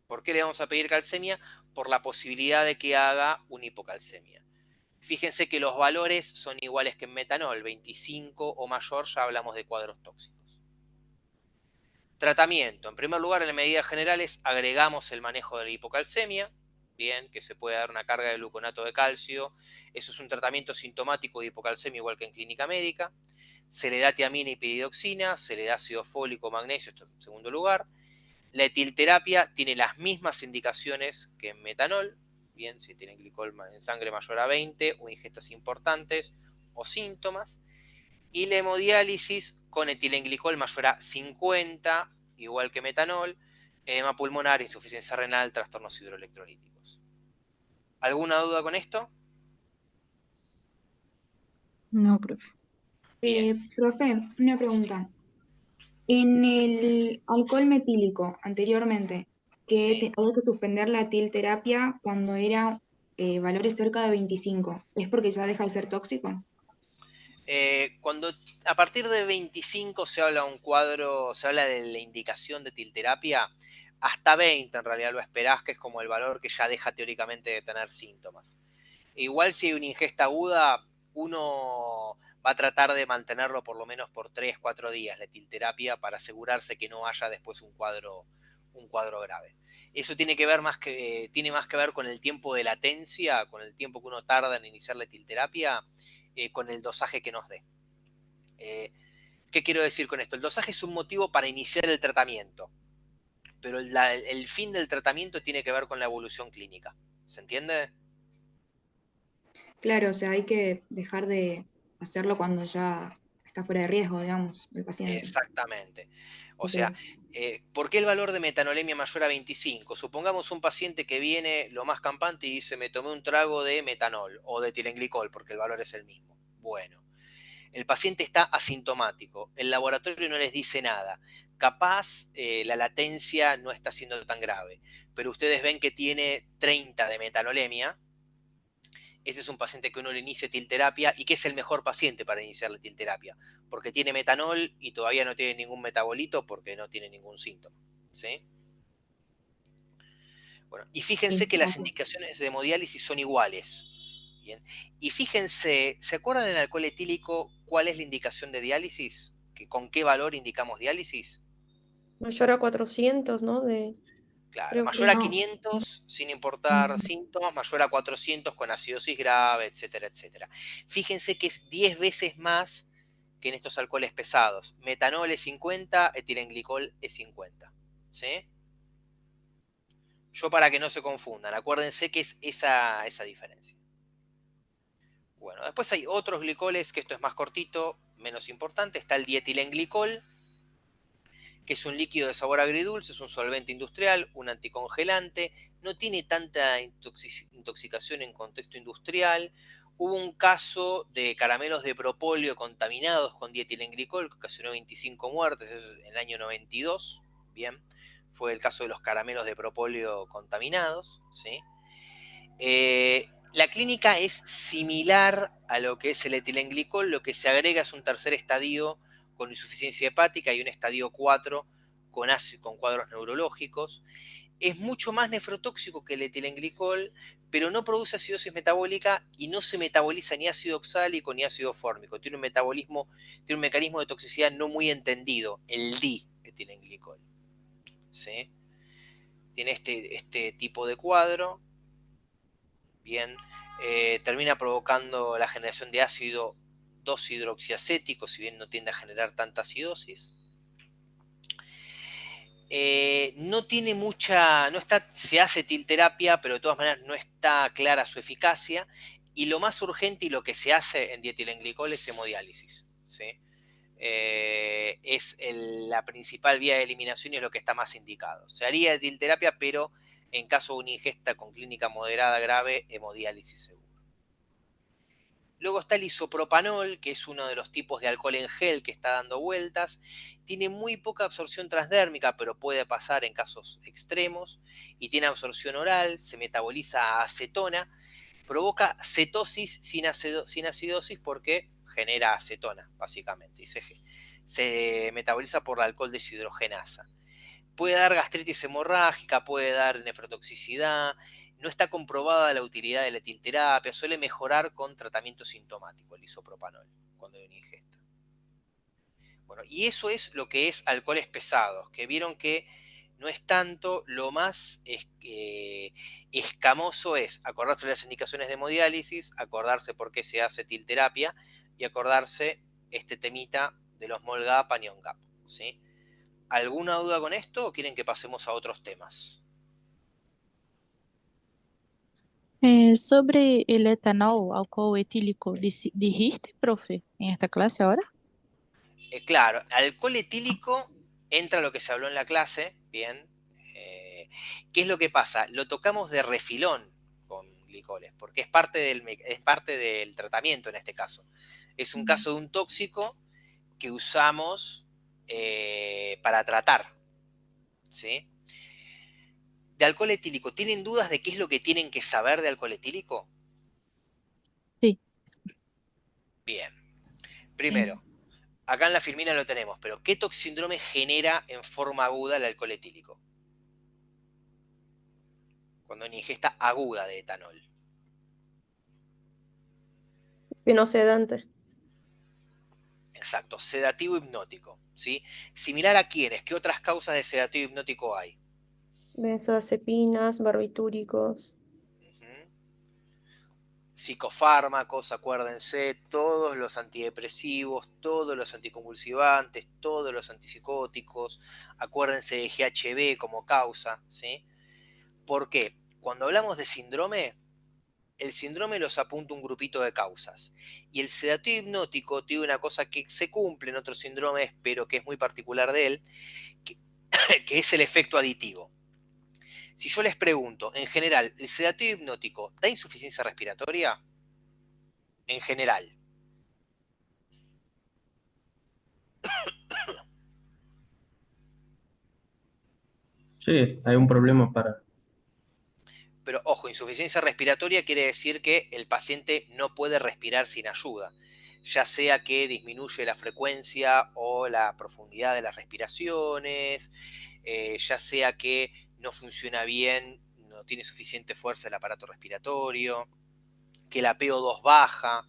¿Por qué le vamos a pedir calcemia? Por la posibilidad de que haga una hipocalcemia. Fíjense que los valores son iguales que en metanol, 25 o mayor, ya hablamos de cuadros tóxicos. Tratamiento. En primer lugar, en medidas generales, agregamos el manejo de la hipocalcemia, bien, que se puede dar una carga de gluconato de calcio. Eso es un tratamiento sintomático de hipocalcemia igual que en clínica médica. Se le da tiamina y piridoxina, se le da ácido fólico, magnesio, esto en segundo lugar. La etilterapia tiene las mismas indicaciones que en metanol, bien, si tienen glicol en sangre mayor a 20 o ingestas importantes o síntomas. Y la hemodiálisis con etilenglicol mayor a 50, igual que metanol, edema pulmonar, insuficiencia renal, trastornos hidroelectrolíticos. ¿Alguna duda con esto? No, profe. Bien. Profe, una pregunta. En el alcohol metílico, anteriormente, que Sí. había que suspender la etilterapia cuando era valores cerca de 25, ¿es porque ya deja de ser tóxico? Cuando a partir de 25 se habla un cuadro, se habla de la indicación de etilterapia, hasta 20 en realidad lo esperás, que es como el valor que ya deja teóricamente de tener síntomas. Igual si hay una ingesta aguda, uno va a tratar de mantenerlo por lo menos por 3, 4 días la etilterapia para asegurarse que no haya después un cuadro grave. Eso tiene más que ver con el tiempo de latencia, con el tiempo que uno tarda en iniciar la etilterapia, con el dosaje que nos dé. ¿Qué quiero decir con esto? El dosaje es un motivo para iniciar el tratamiento, pero el fin del tratamiento tiene que ver con la evolución clínica. ¿Se entiende? Claro, o sea, hay que dejar de hacerlo cuando ya está fuera de riesgo, digamos, el paciente. Exactamente. O Ok. sea, ¿por qué el valor de metanolemia mayor a 25? Supongamos un paciente que viene lo más campante y dice, me tomé un trago de metanol o de etilenglicol, porque el valor es el mismo. Bueno, el paciente está asintomático, el laboratorio no les dice nada. Capaz la latencia no está siendo tan grave, pero ustedes ven que tiene 30 de metanolemia. Ese es un paciente que uno le inicia etilterapia y que es el mejor paciente para iniciar la etilterapia, porque tiene metanol y todavía no tiene ningún metabolito porque no tiene ningún síntoma. ¿Sí? Bueno, y fíjense Sí, que las gracias. indicaciones de hemodiálisis son iguales. Bien. Y fíjense, ¿se acuerdan en el alcohol etílico cuál es la indicación de diálisis? ¿Con qué valor indicamos diálisis? Mayor a 400, ¿no? Claro, Creo mayor a que... No, 500 sin no importar sé. síntomas, mayor a 400 con acidosis grave, etcétera, etcétera. Fíjense que es 10 veces más que en estos alcoholes pesados. Metanol es 50, etilenglicol es 50. ¿Sí? Yo para que no se confundan, acuérdense que es esa diferencia. Bueno, después hay otros glicoles, que esto es más cortito, menos importante. Está el dietilenglicol, que es un líquido de sabor agridulce, es un solvente industrial, un anticongelante, no tiene tanta intoxicación en contexto industrial. Hubo un caso de caramelos de propóleo contaminados con dietilenglicol que ocasionó 25 muertes, eso es en el año 92, bien, fue el caso de los caramelos de propóleo contaminados, ¿sí? La clínica es similar a lo que es el etilenglicol, lo que se agrega es un tercer estadio con insuficiencia hepática y un estadio 4 con cuadros neurológicos. Es mucho más nefrotóxico que el etilenglicol, pero no produce acidosis metabólica y no se metaboliza ni ácido oxálico ni ácido fórmico. Tiene un mecanismo de toxicidad no muy entendido, el di-etilenglicol. ¿Sí? tiene este tipo de cuadro. Bien, termina provocando la generación de ácido 2-hidroxiacético, si bien no tiende a generar tanta acidosis. No tiene mucha, no está, se hace etilterapia, pero de todas maneras no está clara su eficacia. Y lo más urgente y lo que se hace en dietilenglicol es hemodiálisis, ¿sí? Es la principal vía de eliminación y es lo que está más indicado. Se haría etilterapia, pero en caso de una ingesta con clínica moderada grave, hemodiálisis seguro. Luego está el isopropanol, que es uno de los tipos de alcohol en gel que está dando vueltas. Tiene muy poca absorción transdérmica, pero puede pasar en casos extremos. Y tiene absorción oral, se metaboliza a acetona. Provoca cetosis sin acidosis porque genera acetona, básicamente. Y se metaboliza por la alcohol deshidrogenasa. Puede dar gastritis hemorrágica, puede dar nefrotoxicidad. No está comprobada la utilidad de la etilterapia, suele mejorar con tratamiento sintomático, el isopropanol, cuando hay una ingesta. Bueno, y eso es lo que es alcoholes pesados, que vieron que no es tanto, lo más escamoso es acordarse de las indicaciones de hemodiálisis, acordarse por qué se hace etilterapia y acordarse este temita de los MOLGAP, ANIONGAP, ¿sí? ¿Alguna duda con esto o quieren que pasemos a otros temas? Sobre el etanol, alcohol etílico, dijiste, profe, en esta clase ahora? Claro, alcohol etílico entra lo que se habló en la clase, bien. ¿Qué es lo que pasa? Lo tocamos de refilón con glicoles, porque es parte del tratamiento en este caso. Es un caso de un tóxico que usamos para tratar, ¿sí? De alcohol etílico, ¿tienen dudas de qué es lo que tienen que saber de alcohol etílico? Sí. Bien. Primero, acá en la filmina lo tenemos, pero ¿qué toxíndrome genera en forma aguda el alcohol etílico? Cuando hay una ingesta aguda de etanol. Hipnosedante. Exacto, sedativo hipnótico, ¿sí? Similar a quiénes, ¿qué otras causas de sedativo hipnótico hay? Benzodiazepinas, barbitúricos. Psicofármacos, acuérdense, todos los antidepresivos, todos los anticonvulsivantes, todos los antipsicóticos, acuérdense de GHB como causa, ¿sí? ¿Por qué? Cuando hablamos de síndrome, el síndrome los apunta un grupito de causas. Y el sedativo hipnótico tiene una cosa que se cumple en otros síndromes, pero que es muy particular de él, que es el efecto aditivo. Si yo les pregunto, en general, ¿el sedativo hipnótico da insuficiencia respiratoria? En general. Sí, hay un problema para... Pero ojo, insuficiencia respiratoria quiere decir que el paciente no puede respirar sin ayuda, ya sea que disminuye la frecuencia o la profundidad de las respiraciones, ya sea que no funciona bien, no tiene suficiente fuerza el aparato respiratorio, que la PO2 baja,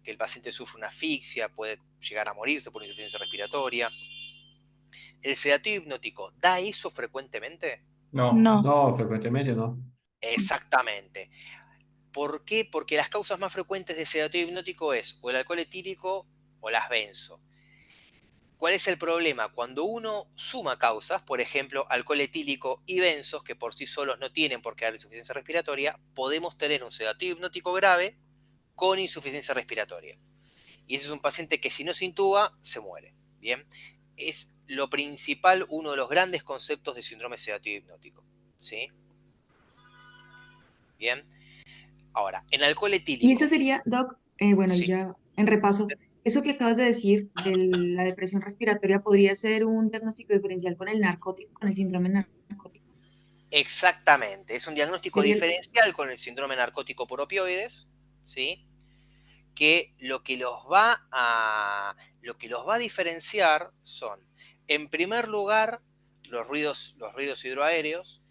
que el paciente sufre una asfixia, puede llegar a morirse por insuficiencia respiratoria. ¿El sedativo hipnótico da eso frecuentemente? No, frecuentemente no. Exactamente. ¿Por qué? Porque las causas más frecuentes de sedativo hipnótico es o el alcohol etílico o las benzo. ¿Cuál es el problema? Cuando uno suma causas, por ejemplo, alcohol etílico y benzos, que por sí solos no tienen por qué dar insuficiencia respiratoria, podemos tener un sedativo hipnótico grave con insuficiencia respiratoria. Y ese es un paciente que si no se intuba, se muere. Bien, es lo principal, uno de los grandes conceptos de síndrome sedativo hipnótico. ¿Sí? Bien. Ahora, en alcohol etílico. Y esa sería, Doc, bueno, y Sí. ya en repaso, eso que acabas de decir de la depresión respiratoria podría ser un diagnóstico diferencial con el narcótico, con el síndrome narcótico. Exactamente, es un diagnóstico Sería diferencial con el síndrome narcótico por opioides, ¿sí? Que lo que los va a diferenciar son, en primer lugar, los ruidos hidroaéreos,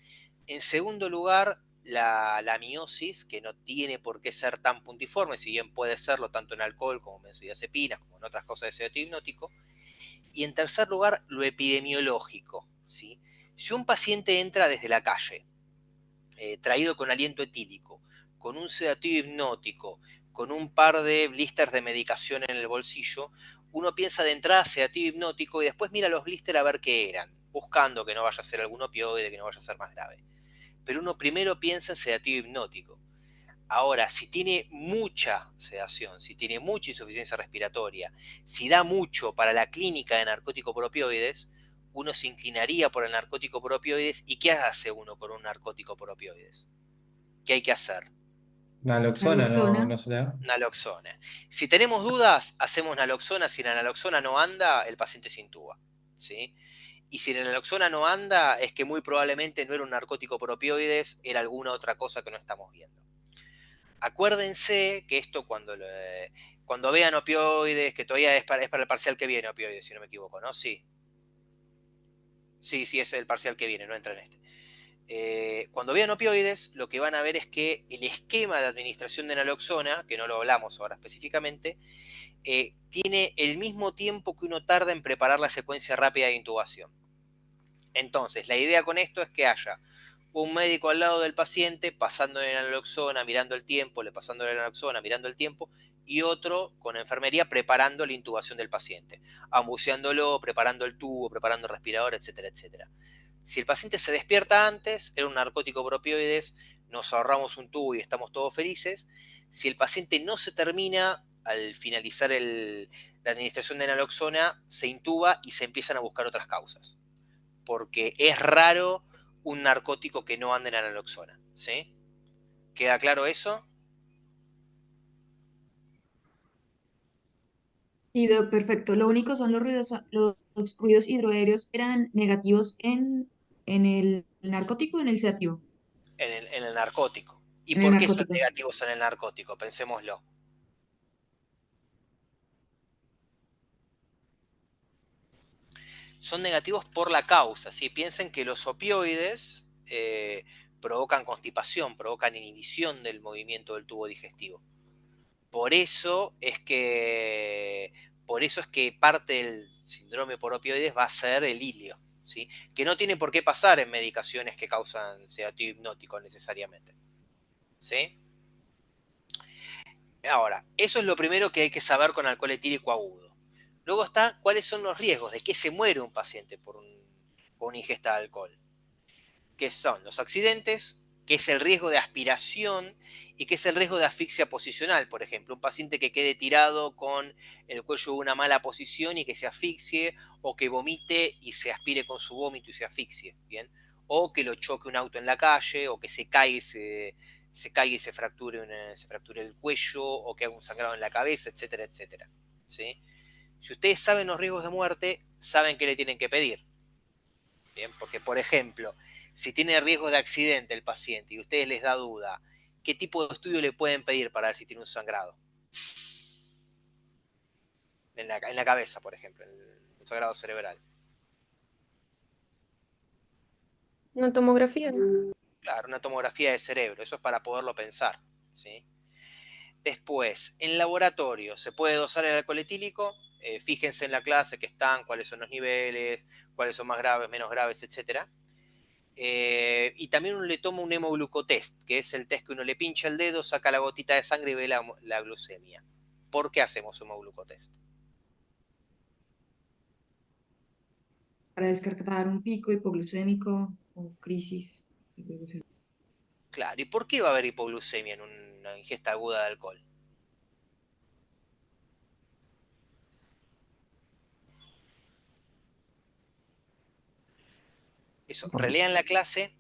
en segundo lugar, la miosis, que no tiene por qué ser tan puntiforme, si bien puede serlo tanto en alcohol como en benzodiazepinas, como en otras cosas de sedativo hipnótico, y en tercer lugar, lo epidemiológico, ¿sí? Si un paciente entra desde la calle, traído con aliento etílico, con un sedativo hipnótico, con un par de blisters de medicación en el bolsillo, uno piensa de entrada sedativo hipnótico y después mira los blisters a ver qué eran, buscando que no vaya a ser algún opioide, que no vaya a ser más grave. Pero uno primero piensa en sedativo hipnótico. Ahora, si tiene mucha sedación, si tiene mucha insuficiencia respiratoria, si da mucho para la clínica de narcótico por opioides, uno se inclinaría por el narcótico por opioides. ¿Y qué hace uno con un narcótico por opioides? ¿Qué hay que hacer? Naloxona no se le da. Naloxona. Si tenemos dudas, hacemos naloxona. Si la naloxona no anda, el paciente se intuba, ¿sí? Y si la naloxona no anda, es que muy probablemente no era un narcótico por opioides, era alguna otra cosa que no estamos viendo. Acuérdense que esto cuando vean opioides, que todavía es para el parcial que viene opioides, si no me equivoco, ¿no? Sí. Sí, es el parcial que viene, no entra en este. Cuando vean opioides, lo que van a ver es que el esquema de administración de naloxona, que no lo hablamos ahora específicamente, tiene el mismo tiempo que uno tarda en preparar la secuencia rápida de intubación. Entonces, la idea con esto es que haya un médico al lado del paciente pasándole la naloxona, mirando el tiempo, le pasando la naloxona, mirando el tiempo, y otro con enfermería preparando la intubación del paciente, ambuceándolo, preparando el tubo, preparando el respirador, etcétera, etcétera. Si el paciente se despierta antes, era un narcótico por opioides, nos ahorramos un tubo y estamos todos felices. Si el paciente no se termina, al finalizar la administración de naloxona, se intuba y se empiezan a buscar otras causas. Porque es raro un narcótico que no ande en naloxona, ¿sí? ¿Queda claro eso? Sí, perfecto. Lo único son los ruidos hidroaéreos eran negativos en el narcótico o en el sedativo. En el narcótico. ¿Y En el por qué son narcótico. negativos en el narcótico? Pensémoslo. Son negativos por la causa, ¿sí? Piensen que los opioides provocan constipación, provocan inhibición del movimiento del tubo digestivo. Por eso es que parte del síndrome por opioides va a ser el ilio, ¿sí? Que no tiene por qué pasar en medicaciones que causan sedativo hipnótico necesariamente, ¿sí? Ahora, eso es lo primero que hay que saber con alcohol etílico agudo. Luego está cuáles son los riesgos de que se muere un paciente por una ingesta de alcohol. ¿Qué son los accidentes? ¿Qué es el riesgo de aspiración? ¿Y qué es el riesgo de asfixia posicional? Por ejemplo, un paciente que quede tirado con el cuello en una mala posición y que se asfixie, o que vomite y se aspire con su vómito y se asfixie, ¿bien? O que lo choque un auto en la calle, o que se caiga y se fracture el cuello, o que haga un sangrado en la cabeza, etcétera, etcétera, ¿sí? Si ustedes saben los riesgos de muerte, saben qué le tienen que pedir. Bien, porque, por ejemplo, si tiene riesgo de accidente el paciente y a ustedes les da duda, ¿qué tipo de estudio le pueden pedir para ver si tiene un sangrado? En la cabeza, por ejemplo, un sangrado cerebral. Una tomografía. Claro, una tomografía de cerebro, eso es para poderlo pensar, ¿sí? Después, en laboratorio, ¿se puede dosar el alcohol etílico? Fíjense en la clase que están, cuáles son los niveles, cuáles son más graves, menos graves, etcétera. Y también uno le toma un hemoglucotest, que es el test que uno le pincha el dedo, saca la gotita de sangre y ve la glucemia. ¿Por qué hacemos un hemoglucotest? Para descartar un pico hipoglucémico o crisis hipoglucémica. Claro, ¿y por qué va a haber hipoglucemia en una ingesta aguda de alcohol? Eso, relean la clase.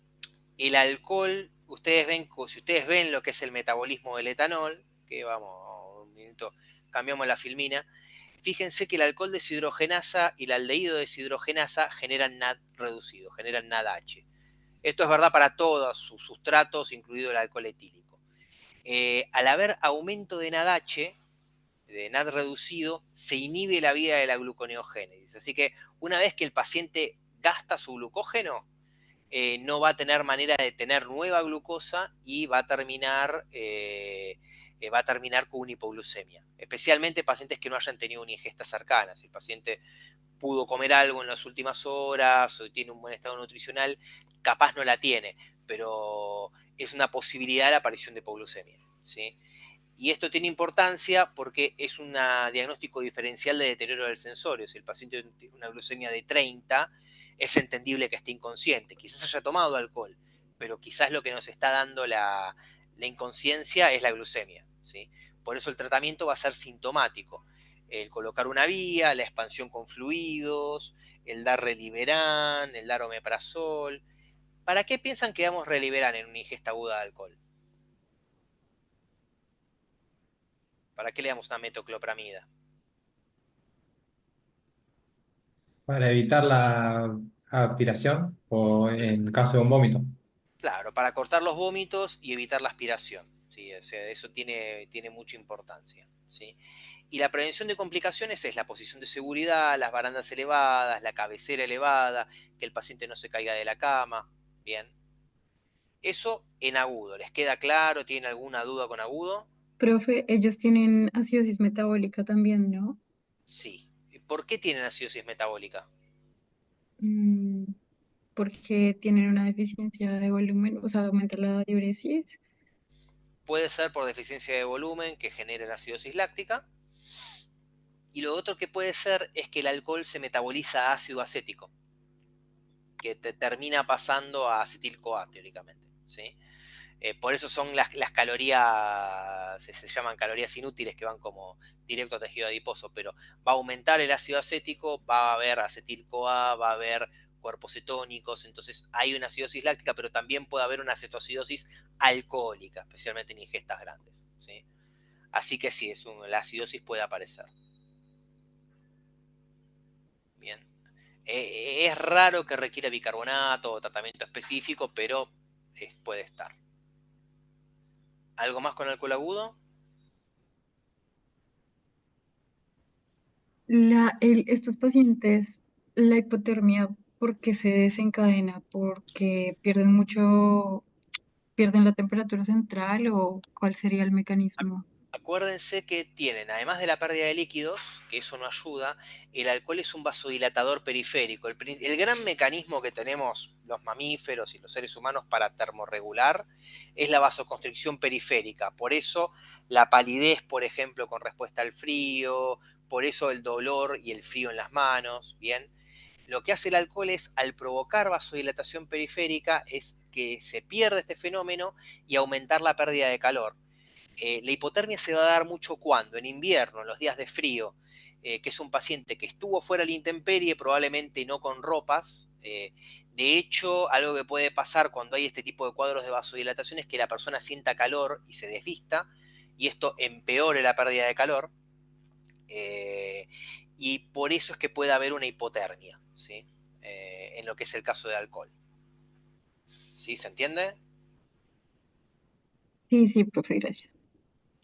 El alcohol, si ustedes ven lo que es el metabolismo del etanol, que vamos, un minuto, cambiamos la filmina, fíjense que el alcohol deshidrogenasa y el aldehído deshidrogenasa generan NAD reducido, generan NADH. Esto es verdad para todos sus sustratos, incluido el alcohol etílico. Al haber aumento de NADH, de NAD reducido, se inhibe la vía de la gluconeogénesis. Así que una vez que el paciente gasta su glucógeno, no va a tener manera de tener nueva glucosa y va a terminar va a terminar con una hipoglucemia. Especialmente pacientes que no hayan tenido una ingesta cercana. Si el paciente pudo comer algo en las últimas horas o tiene un buen estado nutricional, capaz no la tiene, pero es una posibilidad la aparición de hipoglucemia, ¿sí? Y esto tiene importancia porque es un diagnóstico diferencial de deterioro del sensorio. Si el paciente tiene una glucemia de 30, es entendible que esté inconsciente. Quizás haya tomado alcohol, pero quizás lo que nos está dando la inconsciencia es la glucemia, ¿sí? Por eso el tratamiento va a ser sintomático. El colocar una vía, la expansión con fluidos, el dar Reliberan, el dar omeprazol. ¿Para qué piensan que damos Reliberan en una ingesta aguda de alcohol? ¿Para qué le damos una metoclopramida? Para evitar la aspiración o en caso de un vómito. Claro, para cortar los vómitos y evitar la aspiración, ¿sí? O sea, eso tiene mucha importancia, ¿sí? Y la prevención de complicaciones es la posición de seguridad, las barandas elevadas, la cabecera elevada, que el paciente no se caiga de la cama, ¿bien? Eso en agudo, ¿les queda claro? ¿Tienen alguna duda con agudo? Profe, ellos tienen acidosis metabólica también, ¿no? Sí. ¿Por qué tienen acidosis metabólica? Mm, porque tienen una deficiencia de volumen, o sea, aumenta la diuresis. Puede ser por deficiencia de volumen que genere la acidosis láctica. Y lo otro que puede ser es que el alcohol se metaboliza a ácido acético, que te termina pasando a acetil-CoA, teóricamente, ¿sí? Por eso son las calorías, se llaman calorías inútiles, que van como directo a tejido adiposo, pero va a aumentar el ácido acético, va a haber acetil-CoA, va a haber cuerpos cetónicos, entonces hay una acidosis láctica, pero también puede haber una acetocidosis alcohólica, especialmente en ingestas grandes, ¿sí? Así que sí, la acidosis puede aparecer. Bien. Es raro que requiera bicarbonato o tratamiento específico, pero puede estar. ¿Algo más con alcohol agudo? Estos pacientes, la hipotermia, ¿por qué se desencadena? ¿Porque pierden la temperatura central o cuál sería el mecanismo? Acuérdense que tienen, además de la pérdida de líquidos, que eso no ayuda, el alcohol es un vasodilatador periférico. El gran mecanismo que tenemos los mamíferos y los seres humanos para termorregular es la vasoconstricción periférica. Por eso la palidez, por ejemplo, con respuesta al frío, por eso el dolor y el frío en las manos, ¿bien? Lo que hace el alcohol es, al provocar vasodilatación periférica, es que se pierde este fenómeno y aumentar la pérdida de calor. La hipotermia se va a dar mucho cuando, en invierno, en los días de frío, que es un paciente que estuvo fuera de la intemperie, probablemente no con ropas. De hecho, algo que puede pasar cuando hay este tipo de cuadros de vasodilatación es que la persona sienta calor y se desvista, y esto empeore la pérdida de calor. Y por eso es que puede haber una hipotermia, ¿sí? En lo que es el caso de alcohol. ¿Sí? ¿Se entiende? Sí, sí, profe, gracias.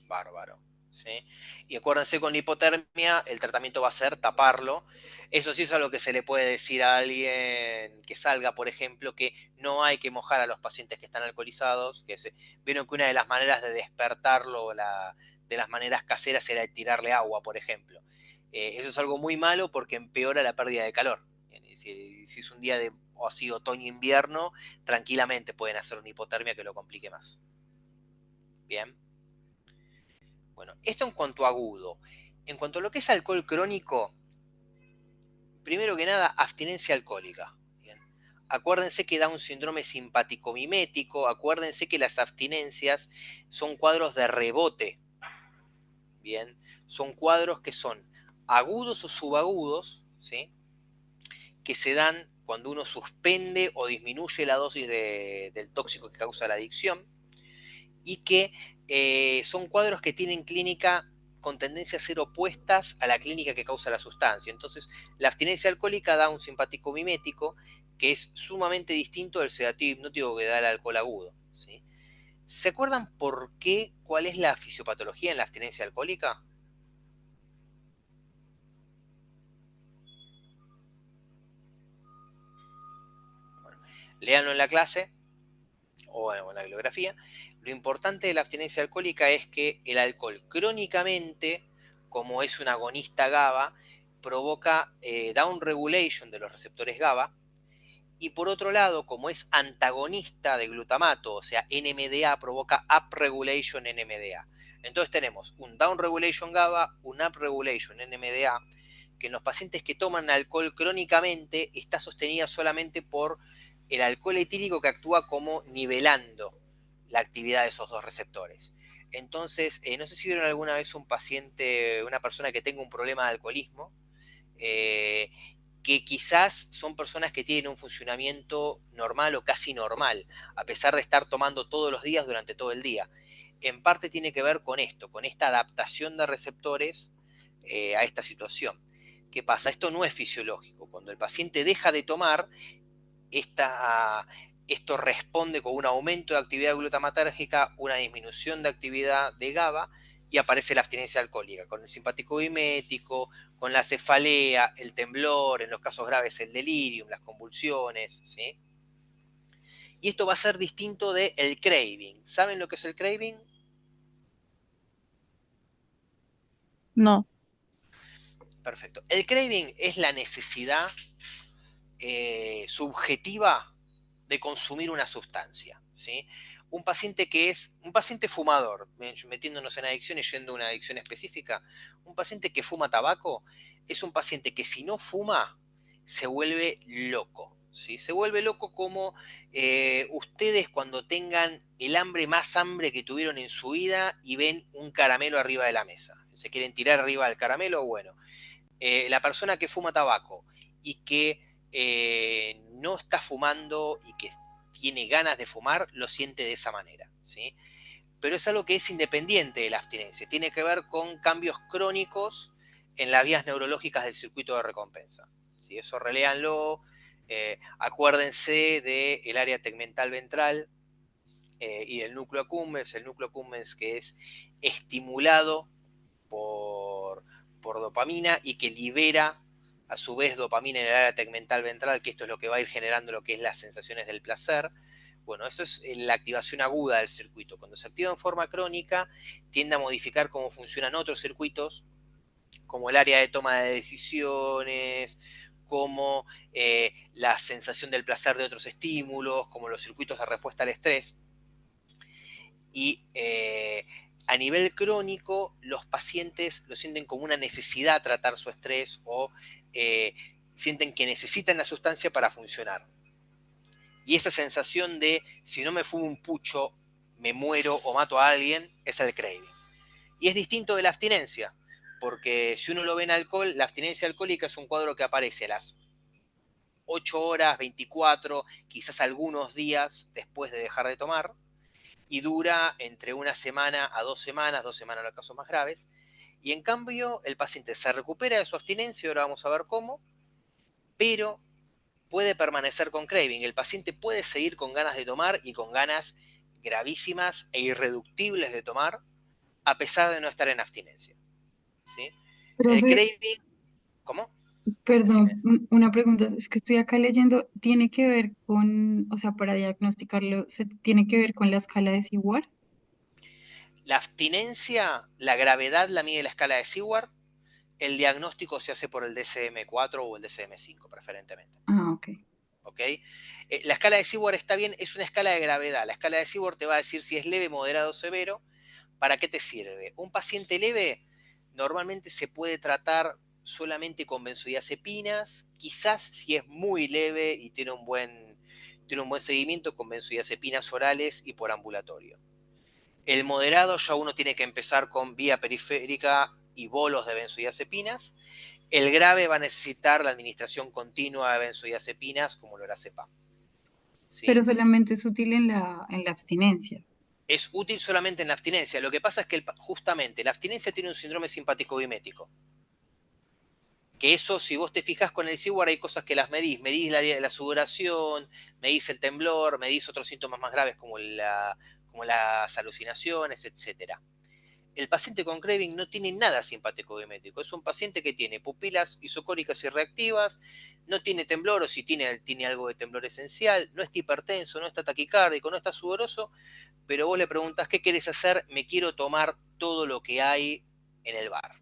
Bárbaro. ¿Sí? Y acuérdense, con la hipotermia el tratamiento va a ser taparlo. Eso sí es algo que se le puede decir a alguien que salga, por ejemplo, que no hay que mojar a los pacientes que están alcoholizados. Vieron que una de las maneras de despertarlo, de las maneras caseras, era tirarle agua, por ejemplo. Eso es algo muy malo porque empeora la pérdida de calor. Si es un día de o así otoño-invierno, tranquilamente pueden hacer una hipotermia que lo complique más. Bien. Bueno, esto en cuanto a agudo. En cuanto a lo que es alcohol crónico, primero que nada, abstinencia alcohólica. Bien. Acuérdense que da un síndrome simpático mimético, acuérdense que las abstinencias son cuadros de rebote. Bien, son cuadros que son agudos o subagudos, ¿sí? Que se dan cuando uno suspende o disminuye la dosis del tóxico que causa la adicción, y que son cuadros que tienen clínica con tendencia a ser opuestas a la clínica que causa la sustancia. Entonces, la abstinencia alcohólica da un simpático mimético que es sumamente distinto del sedativo hipnótico que da el alcohol agudo, ¿sí? ¿Se acuerdan por qué, cuál es la fisiopatología en la abstinencia alcohólica? Bueno, léanlo en la clase o en la bibliografía. Lo importante de la abstinencia alcohólica es que el alcohol crónicamente, como es un agonista GABA, provoca down regulation de los receptores GABA, y por otro lado, como es antagonista de glutamato, o sea, NMDA provoca upregulation NMDA. Entonces tenemos un down regulation GABA, un upregulation NMDA, que en los pacientes que toman alcohol crónicamente está sostenida solamente por el alcohol etílico, que actúa como nivelando la actividad de esos dos receptores. Entonces, no sé si vieron alguna vez un paciente, una persona que tenga un problema de alcoholismo, que quizás son personas que tienen un funcionamiento normal o casi normal, a pesar de estar tomando todos los días durante todo el día. En parte tiene que ver con esto, con esta adaptación de receptores a esta situación. ¿Qué pasa? Esto no es fisiológico. Cuando el paciente deja de tomar, esto responde con un aumento de actividad glutamatérgica, una disminución de actividad de GABA, y aparece la abstinencia alcohólica, con el simpático mimético, con la cefalea, el temblor, en los casos graves el delirium, las convulsiones, ¿sí? Y esto va a ser distinto del craving. ¿Saben lo que es el craving? No. Perfecto. El craving es la necesidad subjetiva de consumir una sustancia, ¿sí? Un paciente que es un paciente fumador, metiéndonos en adicciones, yendo a una adicción específica, un paciente que fuma tabaco es un paciente que si no fuma se vuelve loco, ¿sí? Se vuelve loco como ustedes cuando tengan el hambre más hambre que tuvieron en su vida y ven un caramelo arriba de la mesa. ¿Se quieren tirar arriba del caramelo? Bueno, la persona que fuma tabaco y que no está fumando y que tiene ganas de fumar, lo siente de esa manera, ¿sí? Pero es algo que es independiente de la abstinencia, tiene que ver con cambios crónicos en las vías neurológicas del circuito de recompensa, ¿sí? Eso reléanlo, acuérdense del área tegmental ventral y del núcleo accumbens, el núcleo accumbens que es estimulado por dopamina y que libera a su vez dopamina en el área tegmental ventral, que esto es lo que va a ir generando lo que es las sensaciones del placer. Bueno, eso es la activación aguda del circuito. Cuando se activa en forma crónica, tiende a modificar cómo funcionan otros circuitos, como el área de toma de decisiones, como la sensación del placer de otros estímulos, como los circuitos de respuesta al estrés. Y a nivel crónico, los pacientes lo sienten como una necesidad tratar su estrés o sienten que necesitan la sustancia para funcionar. Y esa sensación de si no me fumo un pucho, me muero o mato a alguien, es el craving. Y es distinto de la abstinencia, porque si uno lo ve en alcohol, la abstinencia alcohólica es un cuadro que aparece a las 8 horas, 24, quizás algunos días después de dejar de tomar, y dura entre una semana a 2 semanas en los casos más graves. Y en cambio, el paciente se recupera de su abstinencia, ahora vamos a ver cómo, pero puede permanecer con craving. El paciente puede seguir con ganas de tomar y con ganas gravísimas e irreductibles de tomar, a pesar de no estar en abstinencia, ¿sí? El Profe, craving, ¿cómo? perdón, Decime. una pregunta, es que estoy acá leyendo, ¿tiene que ver con, o sea, para diagnosticarlo, tiene que ver con la escala de Seward? La abstinencia, la gravedad la mide la escala de Seward. El diagnóstico se hace por el DSM-4 o el DSM-5 preferentemente. Ah, ok. ¿Ok? La escala de Seward está bien, es una escala de gravedad. La escala de Seward te va a decir si es leve, moderado o severo. ¿Para qué te sirve? Un paciente leve normalmente se puede tratar solamente con benzodiazepinas, quizás si es muy leve y tiene un buen seguimiento, con benzodiazepinas orales y por ambulatorio. El moderado ya uno tiene que empezar con vía periférica y bolos de benzodiazepinas. El grave va a necesitar la administración continua de benzodiazepinas como lorazepam, ¿sí? Pero solamente es útil en la abstinencia. Es útil solamente en la abstinencia. Lo que pasa es que justamente la abstinencia tiene un síndrome simpático bimético. Que eso, si vos te fijas con el Seward, hay cosas que las medís. Medís la sudoración, medís el temblor, medís otros síntomas más graves como las alucinaciones, etc. El paciente con craving no tiene nada simpático mimético. Es un paciente que tiene pupilas isocóricas y reactivas, no tiene temblor, o si tiene algo de temblor esencial, no está hipertenso, no está taquicárdico, no está sudoroso, pero vos le preguntas, ¿qué querés hacer? Me quiero tomar todo lo que hay en el bar.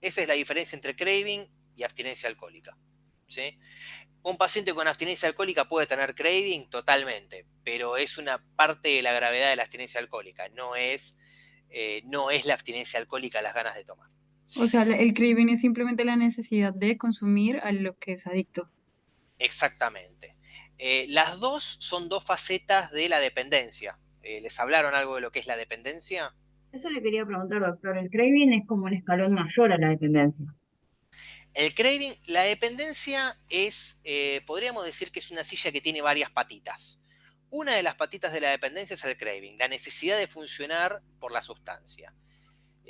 Esa es la diferencia entre craving y abstinencia alcohólica, ¿sí? Un paciente con abstinencia alcohólica puede tener craving totalmente, pero es una parte de la gravedad de la abstinencia alcohólica, no es la abstinencia alcohólica las ganas de tomar. O sea, el craving es simplemente la necesidad de consumir a lo que es adicto. Exactamente. Las dos son dos facetas de la dependencia. ¿Les hablaron algo de lo que es la dependencia? Eso le quería preguntar, doctor. El craving es como un escalón mayor a la dependencia. El craving, la dependencia es, podríamos decir que es una silla que tiene varias patitas. Una de las patitas de la dependencia es el craving, la necesidad de funcionar por la sustancia.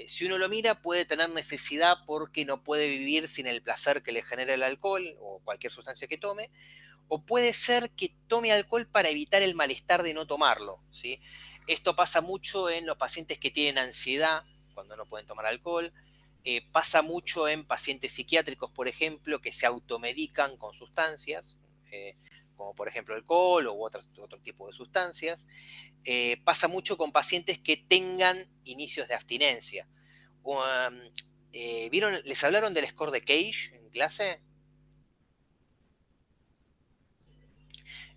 Si uno lo mira, puede tener necesidad porque no puede vivir sin el placer que le genera el alcohol o cualquier sustancia que tome, o puede ser que tome alcohol para evitar el malestar de no tomarlo, ¿sí? Esto pasa mucho en los pacientes que tienen ansiedad cuando no pueden tomar alcohol, pasa mucho en pacientes psiquiátricos, por ejemplo, que se automedican con sustancias, como por ejemplo alcohol u otro tipo de sustancias. Pasa mucho con pacientes que tengan inicios de abstinencia. ¿Vieron? ¿Les hablaron del score de Cage en clase?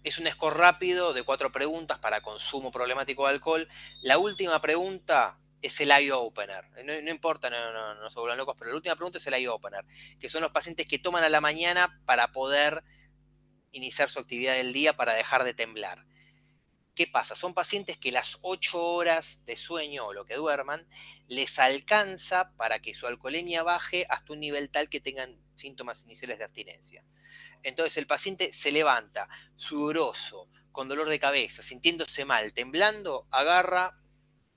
Es un score rápido de 4 preguntas para consumo problemático de alcohol. La última pregunta es el eye opener. No importa, no se vuelvan locos, pero la última pregunta es el eye opener, que son los pacientes que toman a la mañana para poder iniciar su actividad del día para dejar de temblar. ¿Qué pasa? Son pacientes que las 8 horas de sueño o lo que duerman les alcanza para que su alcoholemia baje hasta un nivel tal que tengan síntomas iniciales de abstinencia. Entonces el paciente se levanta, sudoroso, con dolor de cabeza, sintiéndose mal, temblando, agarra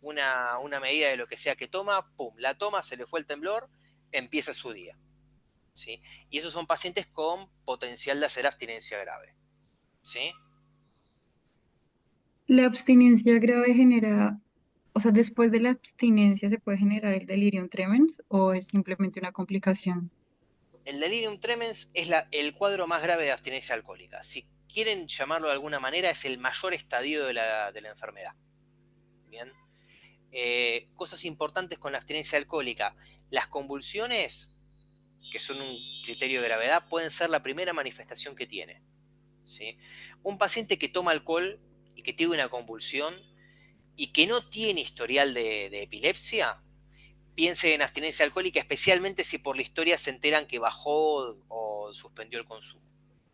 una medida de lo que sea que toma, pum, la toma, se le fue el temblor, empieza su día, ¿sí? Y esos son pacientes con potencial de hacer abstinencia grave, ¿sí? La abstinencia grave genera, o sea, después de la abstinencia se puede generar el delirium tremens o es simplemente una complicación. El delirium tremens es el cuadro más grave de abstinencia alcohólica. Si quieren llamarlo de alguna manera, es el mayor estadio de la enfermedad. Bien. Cosas importantes con la abstinencia alcohólica. Las convulsiones, que son un criterio de gravedad, pueden ser la primera manifestación que tiene, ¿sí? Un paciente que toma alcohol y que tiene una convulsión y que no tiene historial de epilepsia, piense en abstinencia alcohólica, especialmente si por la historia se enteran que bajó o suspendió el consumo,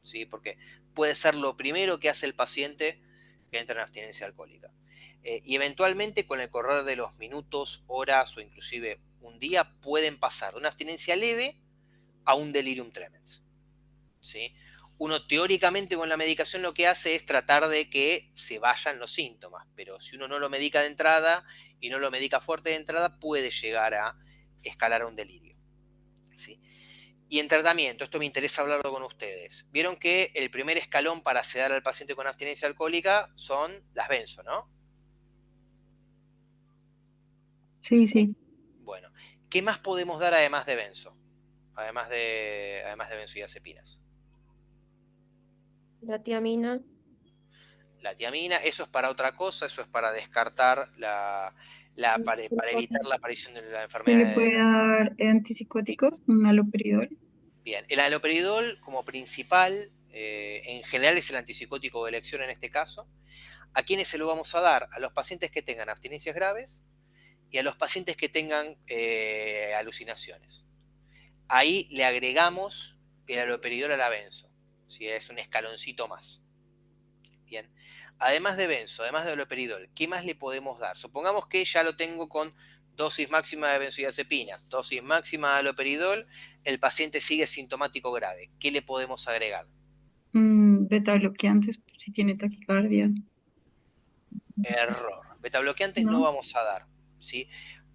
¿sí? Porque puede ser lo primero que hace el paciente que entra en abstinencia alcohólica. Y eventualmente con el correr de los minutos, horas o inclusive un día pueden pasar de una abstinencia leve a un delirium tremens, ¿sí? Uno teóricamente con la medicación lo que hace es tratar de que se vayan los síntomas, pero si uno no lo medica de entrada y no lo medica fuerte de entrada, puede llegar a escalar a un delirio, ¿sí? Y en tratamiento, esto me interesa hablarlo con ustedes. Vieron que el primer escalón para sedar al paciente con abstinencia alcohólica son las benzo, ¿no? Sí, sí. Bueno, ¿qué más podemos dar además de benzo? Además de benzodiazepinas. La tiamina. La tiamina, eso es para otra cosa, eso es para descartar para evitar la aparición de la ¿Se enfermedad. le puede dar antipsicóticos, un haloperidol? Bien, el haloperidol como principal, en general es el antipsicótico de elección en este caso. ¿A quiénes se lo vamos a dar? A los pacientes que tengan abstinencias graves y a los pacientes que tengan alucinaciones. Ahí le agregamos el haloperidol a la benzo, ¿sí? Es un escaloncito más. Bien. Además de benzo, además de haloperidol, ¿qué más le podemos dar? Supongamos que ya lo tengo con dosis máxima de benzodiazepina, dosis máxima de haloperidol, el paciente sigue sintomático grave. ¿Qué le podemos agregar? Beta bloqueantes si tiene taquicardia. Error. Betabloqueantes no vamos a dar, ¿sí?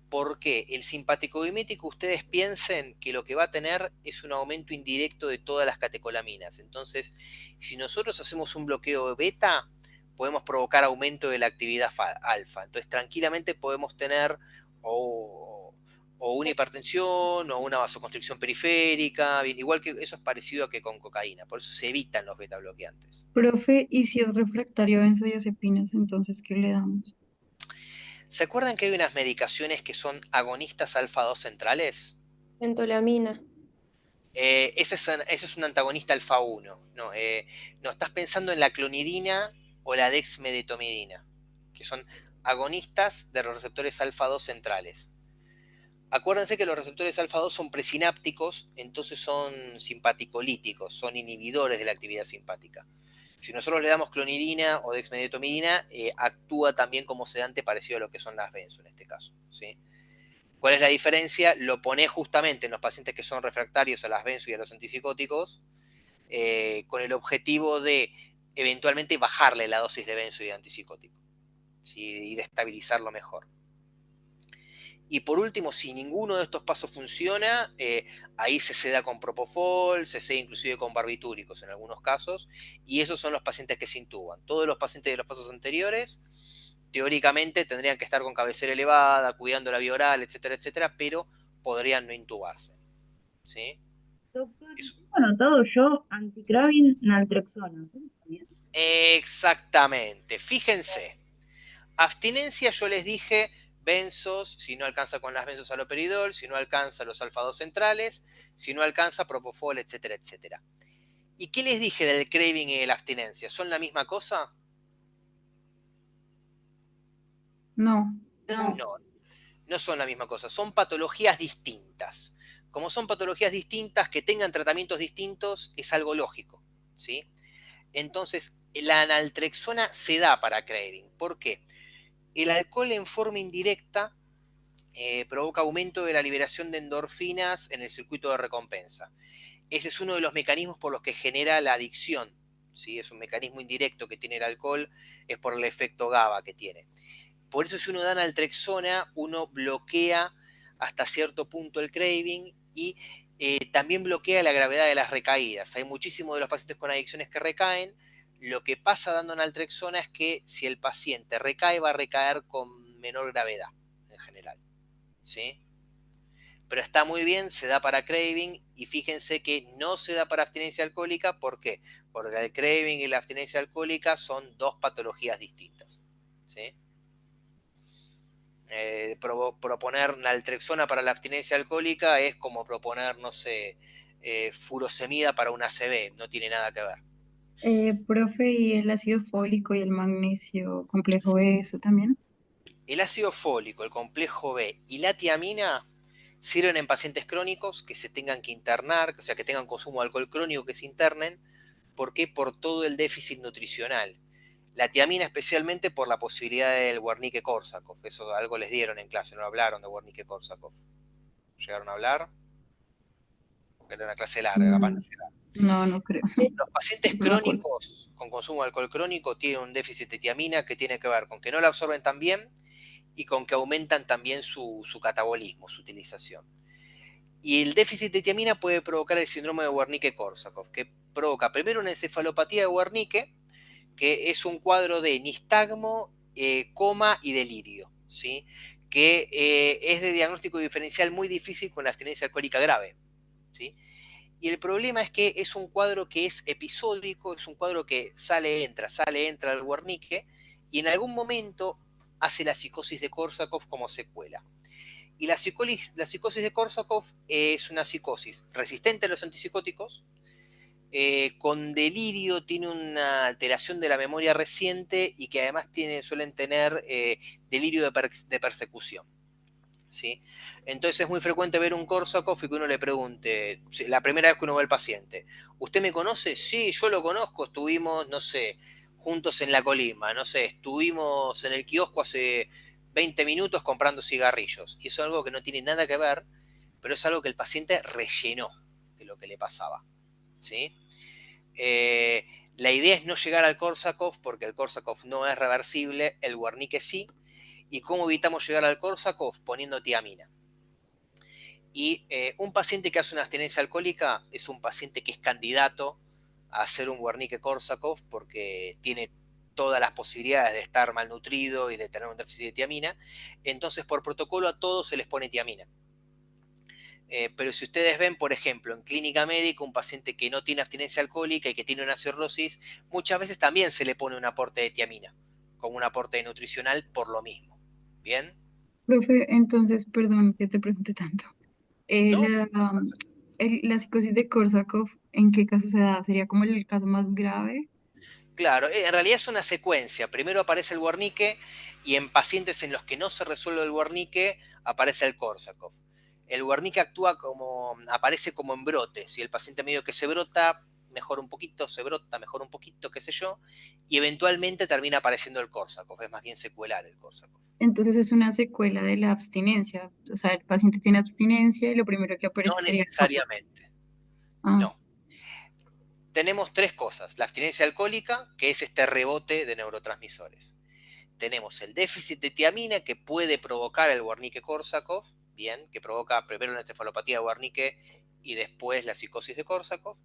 Porque el simpático mimético, ustedes piensen que lo que va a tener es un aumento indirecto de todas las catecolaminas. Entonces, si nosotros hacemos un bloqueo de beta, podemos provocar aumento de la actividad alfa. Entonces, tranquilamente podemos tener o, o una hipertensión o una vasoconstricción periférica, bien, igual que eso es parecido a que con cocaína, por eso se evitan los beta bloqueantes. Profe, ¿y si es refractario a benzodiazepinas, entonces qué le damos? ¿Se acuerdan que hay unas medicaciones que son agonistas alfa 2 centrales? Entolamina. Ese es un antagonista alfa 1. No, no, estás pensando en la clonidina o la dexmedetomidina, que son agonistas de los receptores alfa 2 centrales. Acuérdense que los receptores alfa 2 son presinápticos, entonces son simpaticolíticos, son inhibidores de la actividad simpática. Si nosotros le damos clonidina o dexmedetomidina, actúa también como sedante parecido a lo que son las benzo en este caso, ¿sí? ¿Cuál es la diferencia? Lo pone justamente en los pacientes que son refractarios a las benzo y a los antipsicóticos, con el objetivo de eventualmente bajarle la dosis de benzo y de antipsicótico, ¿sí? Y de estabilizarlo mejor. Y por último, si ninguno de estos pasos funciona, ahí se seda con propofol, se seda inclusive con barbitúricos en algunos casos, y esos son los pacientes que se intuban. Todos los pacientes de los pasos anteriores, teóricamente tendrían que estar con cabecera elevada, cuidando la vía oral, etcétera, etcétera, pero podrían no intubarse, ¿sí? Doctor, Eso. tengo anotado yo anticravin naltrexona. ¿Está bien? Exactamente. Fíjense. Abstinencia, yo les dije, benzos, si no alcanza con las benzos haloperidol, si no alcanza los alfa 2 centrales, si no alcanza propofol, etcétera, etcétera. ¿Y qué les dije del craving y de la abstinencia? ¿Son la misma cosa? No. No, no son la misma cosa. Son patologías distintas. Como son patologías distintas, que tengan tratamientos distintos es algo lógico, ¿sí? Entonces, la naltrexona se da para craving. ¿Por qué? El alcohol en forma indirecta provoca aumento de la liberación de endorfinas en el circuito de recompensa. Ese es uno de los mecanismos por los que genera la adicción, ¿sí? Es un mecanismo indirecto que tiene el alcohol, es por el efecto GABA que tiene. Por eso si uno da naltrexona, uno bloquea hasta cierto punto el craving y también bloquea la gravedad de las recaídas. Hay muchísimos de los pacientes con adicciones que recaen. Lo que pasa dando naltrexona es que si el paciente recae, va a recaer con menor gravedad en general, ¿sí? Pero está muy bien, se da para craving y fíjense que no se da para abstinencia alcohólica. ¿Por qué? Porque el craving y la abstinencia alcohólica son dos patologías distintas, ¿sí? Proponer naltrexona para la abstinencia alcohólica es como proponer, no sé, furosemida para una ACV, no tiene nada que ver. Profe, ¿y el ácido fólico y el magnesio complejo B, eso también? El ácido fólico, el complejo B y la tiamina sirven en pacientes crónicos que se tengan que internar, o sea, que tengan consumo de alcohol crónico que se internen. ¿Por qué? Por todo el déficit nutricional. La tiamina especialmente por la posibilidad del Wernicke-Korsakoff. Eso algo les dieron en clase, no hablaron de Wernicke-Korsakoff. ¿Llegaron a hablar? Porque era una clase larga, capaz no Mm, llegaron. no, no creo. Los pacientes No me acuerdo. crónicos con consumo de alcohol crónico tienen un déficit de tiamina que tiene que ver con que no la absorben tan bien y con que aumentan también su catabolismo, su utilización. Y el déficit de tiamina puede provocar el síndrome de Wernicke-Korsakoff, que provoca primero una encefalopatía de Wernicke, que es un cuadro de nistagmo, coma y delirio, ¿sí? Que es de diagnóstico diferencial muy difícil con la abstinencia alcohólica grave, ¿sí? Y el problema es que es un cuadro que es episódico, es un cuadro que sale, entra el Wernicke, y en algún momento hace la psicosis de Korsakoff como secuela. Y la psicosis de Korsakoff es una psicosis resistente a los antipsicóticos, con delirio, tiene una alteración de la memoria reciente y que además suelen tener delirio de persecución, ¿sí? Entonces es muy frecuente ver un Korsakoff y que uno le pregunte, la primera vez que uno ve al paciente, ¿usted me conoce? Sí, yo lo conozco, estuvimos, no sé, juntos en la Colima, no sé, estuvimos en el kiosco hace 20 minutos comprando cigarrillos. Y eso es algo que no tiene nada que ver, pero es algo que el paciente rellenó de lo que le pasaba, ¿sí? La idea es no llegar al Korsakoff porque el Korsakoff no es reversible, el Wernicke sí. ¿Y cómo evitamos llegar al Korsakoff? Poniendo tiamina. Y un paciente que hace una abstinencia alcohólica es un paciente que es candidato a hacer un Wernicke-Korsakoff porque tiene todas las posibilidades de estar malnutrido y de tener un déficit de tiamina. Entonces, por protocolo a todos se les pone tiamina. Pero si ustedes ven, por ejemplo, en clínica médica, un paciente que no tiene abstinencia alcohólica y que tiene una cirrosis, muchas veces también se le pone un aporte de tiamina, como un aporte nutricional por lo mismo. ¿Bien? Profe, entonces, perdón que te pregunte tanto. ¿No? La psicosis de Korsakoff, ¿en qué caso se da? ¿Sería como el caso más grave? Claro, en realidad es una secuencia. Primero aparece el Wernicke y en pacientes en los que no se resuelve el Wernicke aparece el Korsakoff. El Wernicke aparece como en brote. Si el paciente medio que se brota, mejora un poquito, se brota, mejora un poquito, qué sé yo, y eventualmente termina apareciendo el Korsakoff. Es más bien secuelar el Korsakoff. Entonces es una secuela de la abstinencia. O sea, el paciente tiene abstinencia y lo primero que aparece No sería... necesariamente, Ah, no. Tenemos tres cosas. La abstinencia alcohólica, que es este rebote de neurotransmisores. Tenemos el déficit de tiamina que puede provocar el Wernicke-Korsakoff, bien, que provoca primero la encefalopatía de Wernicke y después la psicosis de Korsakoff.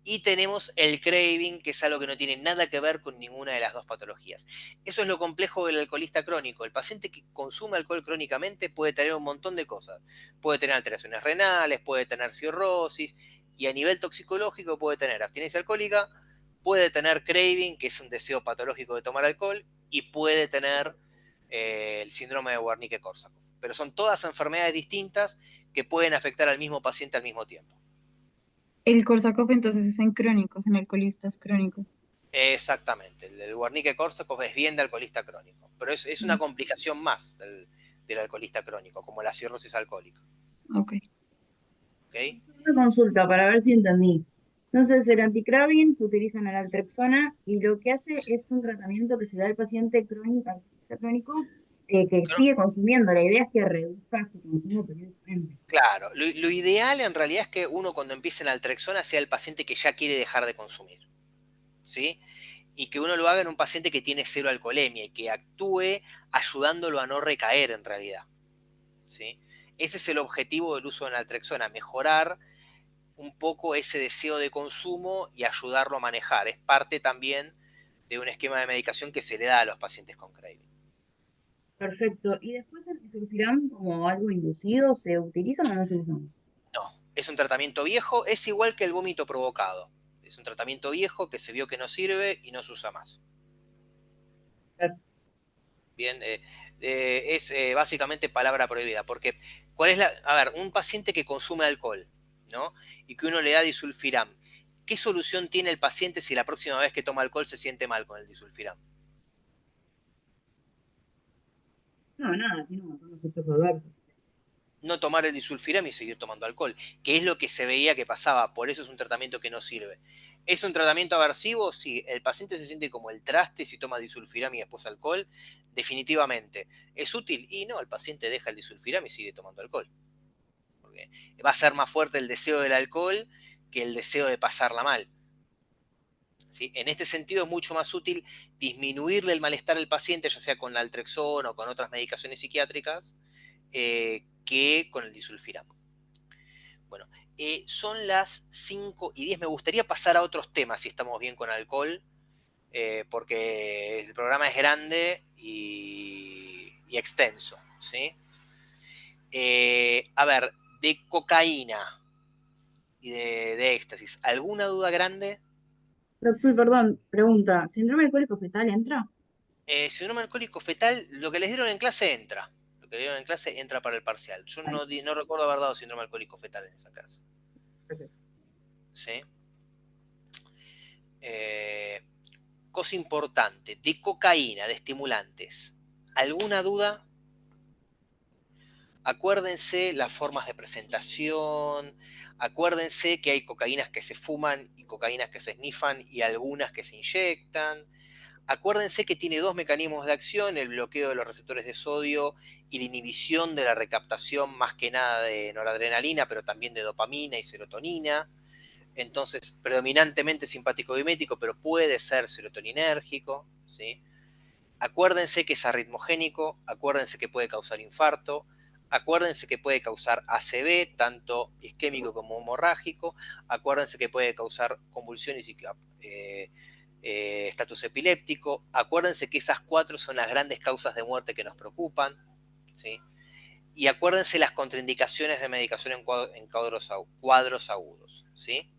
Y tenemos el craving, que es algo que no tiene nada que ver con ninguna de las dos patologías. Eso es lo complejo del alcoholista crónico. El paciente que consume alcohol crónicamente puede tener un montón de cosas. Puede tener alteraciones renales, puede tener cirrosis, y a nivel toxicológico puede tener abstinencia alcohólica, puede tener craving, que es un deseo patológico de tomar alcohol, y puede tener el síndrome de Wernicke-Korsakoff. Pero son todas enfermedades distintas que pueden afectar al mismo paciente al mismo tiempo. el Korsakoff entonces es en crónicos, en alcoholistas crónicos. Exactamente, el Wernicke-Korsakoff es bien de alcoholista crónico, pero es una complicación más del alcoholista crónico, como la cirrosis alcohólica. Ok. ¿Ok? Una consulta para ver si entendí. Entonces, el anticraving se utiliza en la naltrexona y lo que hace es un tratamiento que se da al paciente crónico que sigue consumiendo. La idea es que reduzca su consumo periódicamente. Claro, lo ideal en realidad es que uno cuando empiece en naltrexona sea el paciente que ya quiere dejar de consumir, ¿sí? Y que uno lo haga en un paciente que tiene cero alcoholemia y que actúe ayudándolo a no recaer en realidad, ¿sí? Ese es el objetivo del uso de naltrexona, mejorar un poco ese deseo de consumo y ayudarlo a manejar. Es parte también de un esquema de medicación que se le da a los pacientes con craving. Perfecto. ¿Y después el disulfiram como algo inducido se utiliza o no se usa? No, es un tratamiento viejo, es igual que el vómito provocado. Es un tratamiento viejo que se vio que no sirve y no se usa más. Gracias. Bien, es básicamente palabra prohibida, porque ¿cuál es a ver, un paciente que consume alcohol, ¿no? Y que uno le da disulfiram, ¿qué solución tiene el paciente si la próxima vez que toma alcohol se siente mal con el disulfiram? No, nada, tiene un montón de efectos adversos. No tomar el disulfiram y seguir tomando alcohol, que es lo que se veía que pasaba, por eso es un tratamiento que no sirve. ¿Es un tratamiento aversivo? Sí, el paciente se siente como el traste si toma disulfiram y después alcohol, definitivamente. ¿Es útil? Y no, el paciente deja el disulfiram y sigue tomando alcohol. Porque va a ser más fuerte el deseo del alcohol que el deseo de pasarla mal. ¿Sí? En este sentido es mucho más útil disminuirle el malestar al paciente, ya sea con la naltrexona o con otras medicaciones psiquiátricas, que con el disulfiram. Bueno, son las 5:10. Me gustaría pasar a otros temas si estamos bien con alcohol, porque el programa es grande y extenso. ¿Sí? A ver, de cocaína y de éxtasis, ¿alguna duda grande? Doctor, perdón, pregunta, ¿síndrome alcohólico fetal entra? Síndrome alcohólico fetal, lo que les dieron en clase entra. Lo que le dieron en clase entra para el parcial. Yo Vale, no recuerdo haber dado síndrome alcohólico fetal en esa clase. gracias. ¿Sí? Cosa importante, de cocaína, de estimulantes. ¿Alguna duda? Acuérdense las formas de presentación, acuérdense que hay cocaínas que se fuman y cocaínas que se snifan y algunas que se inyectan. Acuérdense que tiene dos mecanismos de acción, el bloqueo de los receptores de sodio y la inhibición de la recaptación más que nada de noradrenalina, pero también de dopamina y serotonina. Entonces, predominantemente simpático mimético, pero puede ser serotoninérgico, ¿sí? Acuérdense que es arritmogénico, acuérdense que puede causar infarto, acuérdense que puede causar ACV, tanto isquémico como hemorrágico, acuérdense que puede causar convulsiones estatus epiléptico. Acuérdense que esas 4 son las grandes causas de muerte que nos preocupan, ¿sí? Y acuérdense las contraindicaciones de medicación en cuadros agudos, ¿sí?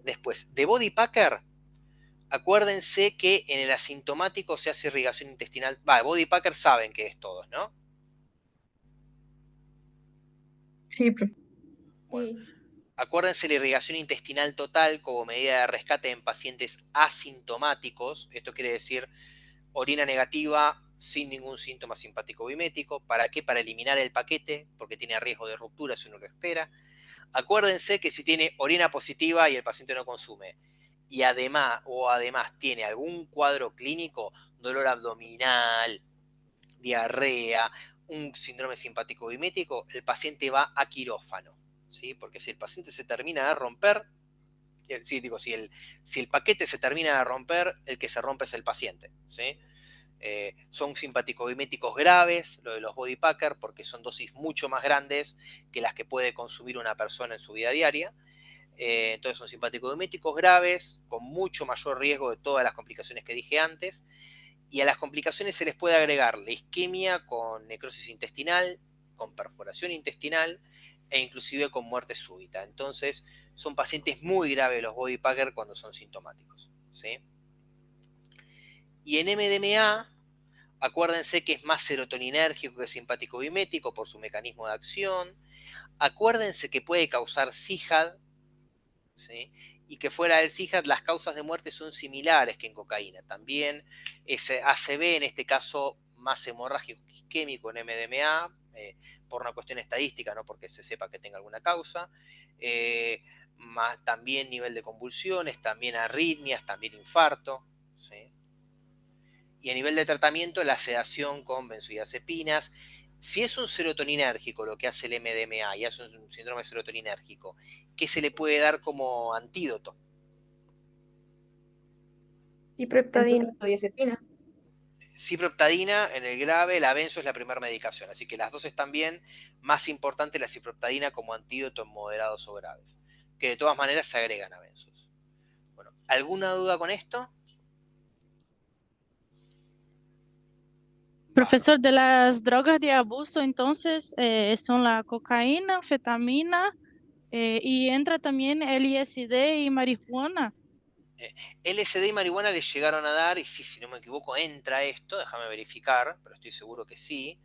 Después, de Body Packer, acuérdense que en el asintomático se hace irrigación intestinal. Body Packer saben que es todos, ¿no? Sí, profe. Bueno, Sí. acuérdense la irrigación intestinal total como medida de rescate en pacientes asintomáticos. Esto quiere decir orina negativa sin ningún síntoma simpático bimético. ¿Para qué? Para eliminar el paquete, porque tiene riesgo de ruptura si uno lo espera. Acuérdense que si tiene orina positiva y el paciente no consume, y además tiene algún cuadro clínico, dolor abdominal, diarrea, un síndrome simpático bimético, el paciente va a quirófano, ¿sí? Porque si el paciente se termina de romper, sí, digo, si el paquete se termina de romper, el que se rompe es el paciente, ¿sí? Son simpaticobiméticos graves, lo de los body packer, porque son dosis mucho más grandes que las que puede consumir una persona en su vida diaria. Entonces son simpaticobiméticos graves, con mucho mayor riesgo de todas las complicaciones que dije antes. Y a las complicaciones se les puede agregar la isquemia con necrosis intestinal, con perforación intestinal e inclusive con muerte súbita. Entonces son pacientes muy graves los body packer cuando son sintomáticos, ¿sí? Y en MDMA, acuérdense que es más serotoninérgico que simpático bimético por su mecanismo de acción. Acuérdense que puede causar CIHAD, ¿sí? Y que fuera del CIHAD las causas de muerte son similares que en cocaína. También es ACV, en este caso más hemorrágico que isquémico en MDMA, por una cuestión estadística, no porque se sepa que tenga alguna causa. También nivel de convulsiones, también arritmias, también infarto, ¿sí? Y a nivel de tratamiento, la sedación con benzodiazepinas. Si es un serotoninérgico lo que hace el MDMA y hace un síndrome serotoninérgico, ¿qué se le puede dar como antídoto? Cipreptadina. Benzodiazepina. Ciproptadina en el grave, la benzo es la primera medicación, así que las dos están bien. Más importante la ciproptadina como antídoto en moderados o graves, que de todas maneras se agregan a benzos. Bueno, ¿alguna duda con esto? Profesor, de las drogas de abuso, entonces, son la cocaína, anfetamina, y entra también LSD y marihuana. LSD y marihuana les llegaron a dar, y sí, si no me equivoco, entra esto, déjame verificar, pero estoy seguro que sí.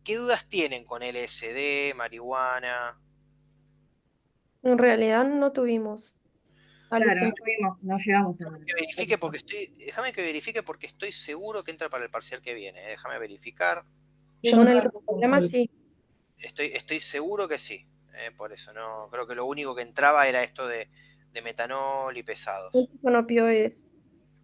¿Qué dudas tienen con LSD, marihuana? En realidad no tuvimos Claro, no alucinaciones. tuvimos, no llegamos a Déjame que verifique porque estoy seguro que entra para el parcial que viene. Déjame verificar. Según el cronograma, sí. Estoy seguro que sí. Por eso no. Creo que lo único que entraba era esto de metanol y pesados. Con opioides.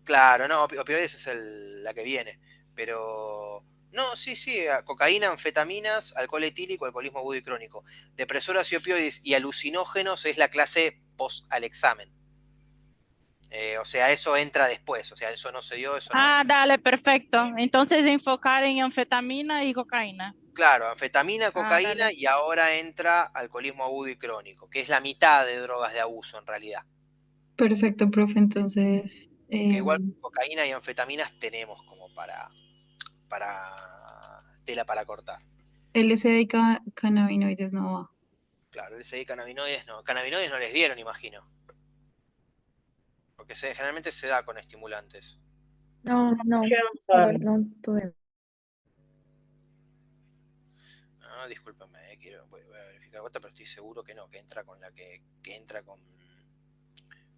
Claro, no, opioides es la que viene. Pero. No, sí, cocaína, anfetaminas, alcohol etílico, alcoholismo agudo y crónico. Depresoras y opioides y alucinógenos es la clase post al examen. O sea, eso entra después. O sea, eso no se dio, eso no Ah, entra. dale, perfecto. Entonces enfocar en anfetamina y cocaína. Claro, anfetamina, Ah, cocaína dale. y ahora entra alcoholismo agudo y crónico, que es la mitad de drogas de abuso en realidad. Perfecto, profe. Entonces, Que igual cocaína y anfetaminas tenemos como tela para cortar. LSD y cannabinoides no va. Claro, LSD y cannabinoides no. Cannabinoides no les dieron, imagino. Porque generalmente se da con estimulantes. No llegamos a verlo. No tuve. No, discúlpenme, voy a verificar otra, pero estoy seguro que no, que entra con la que entra con.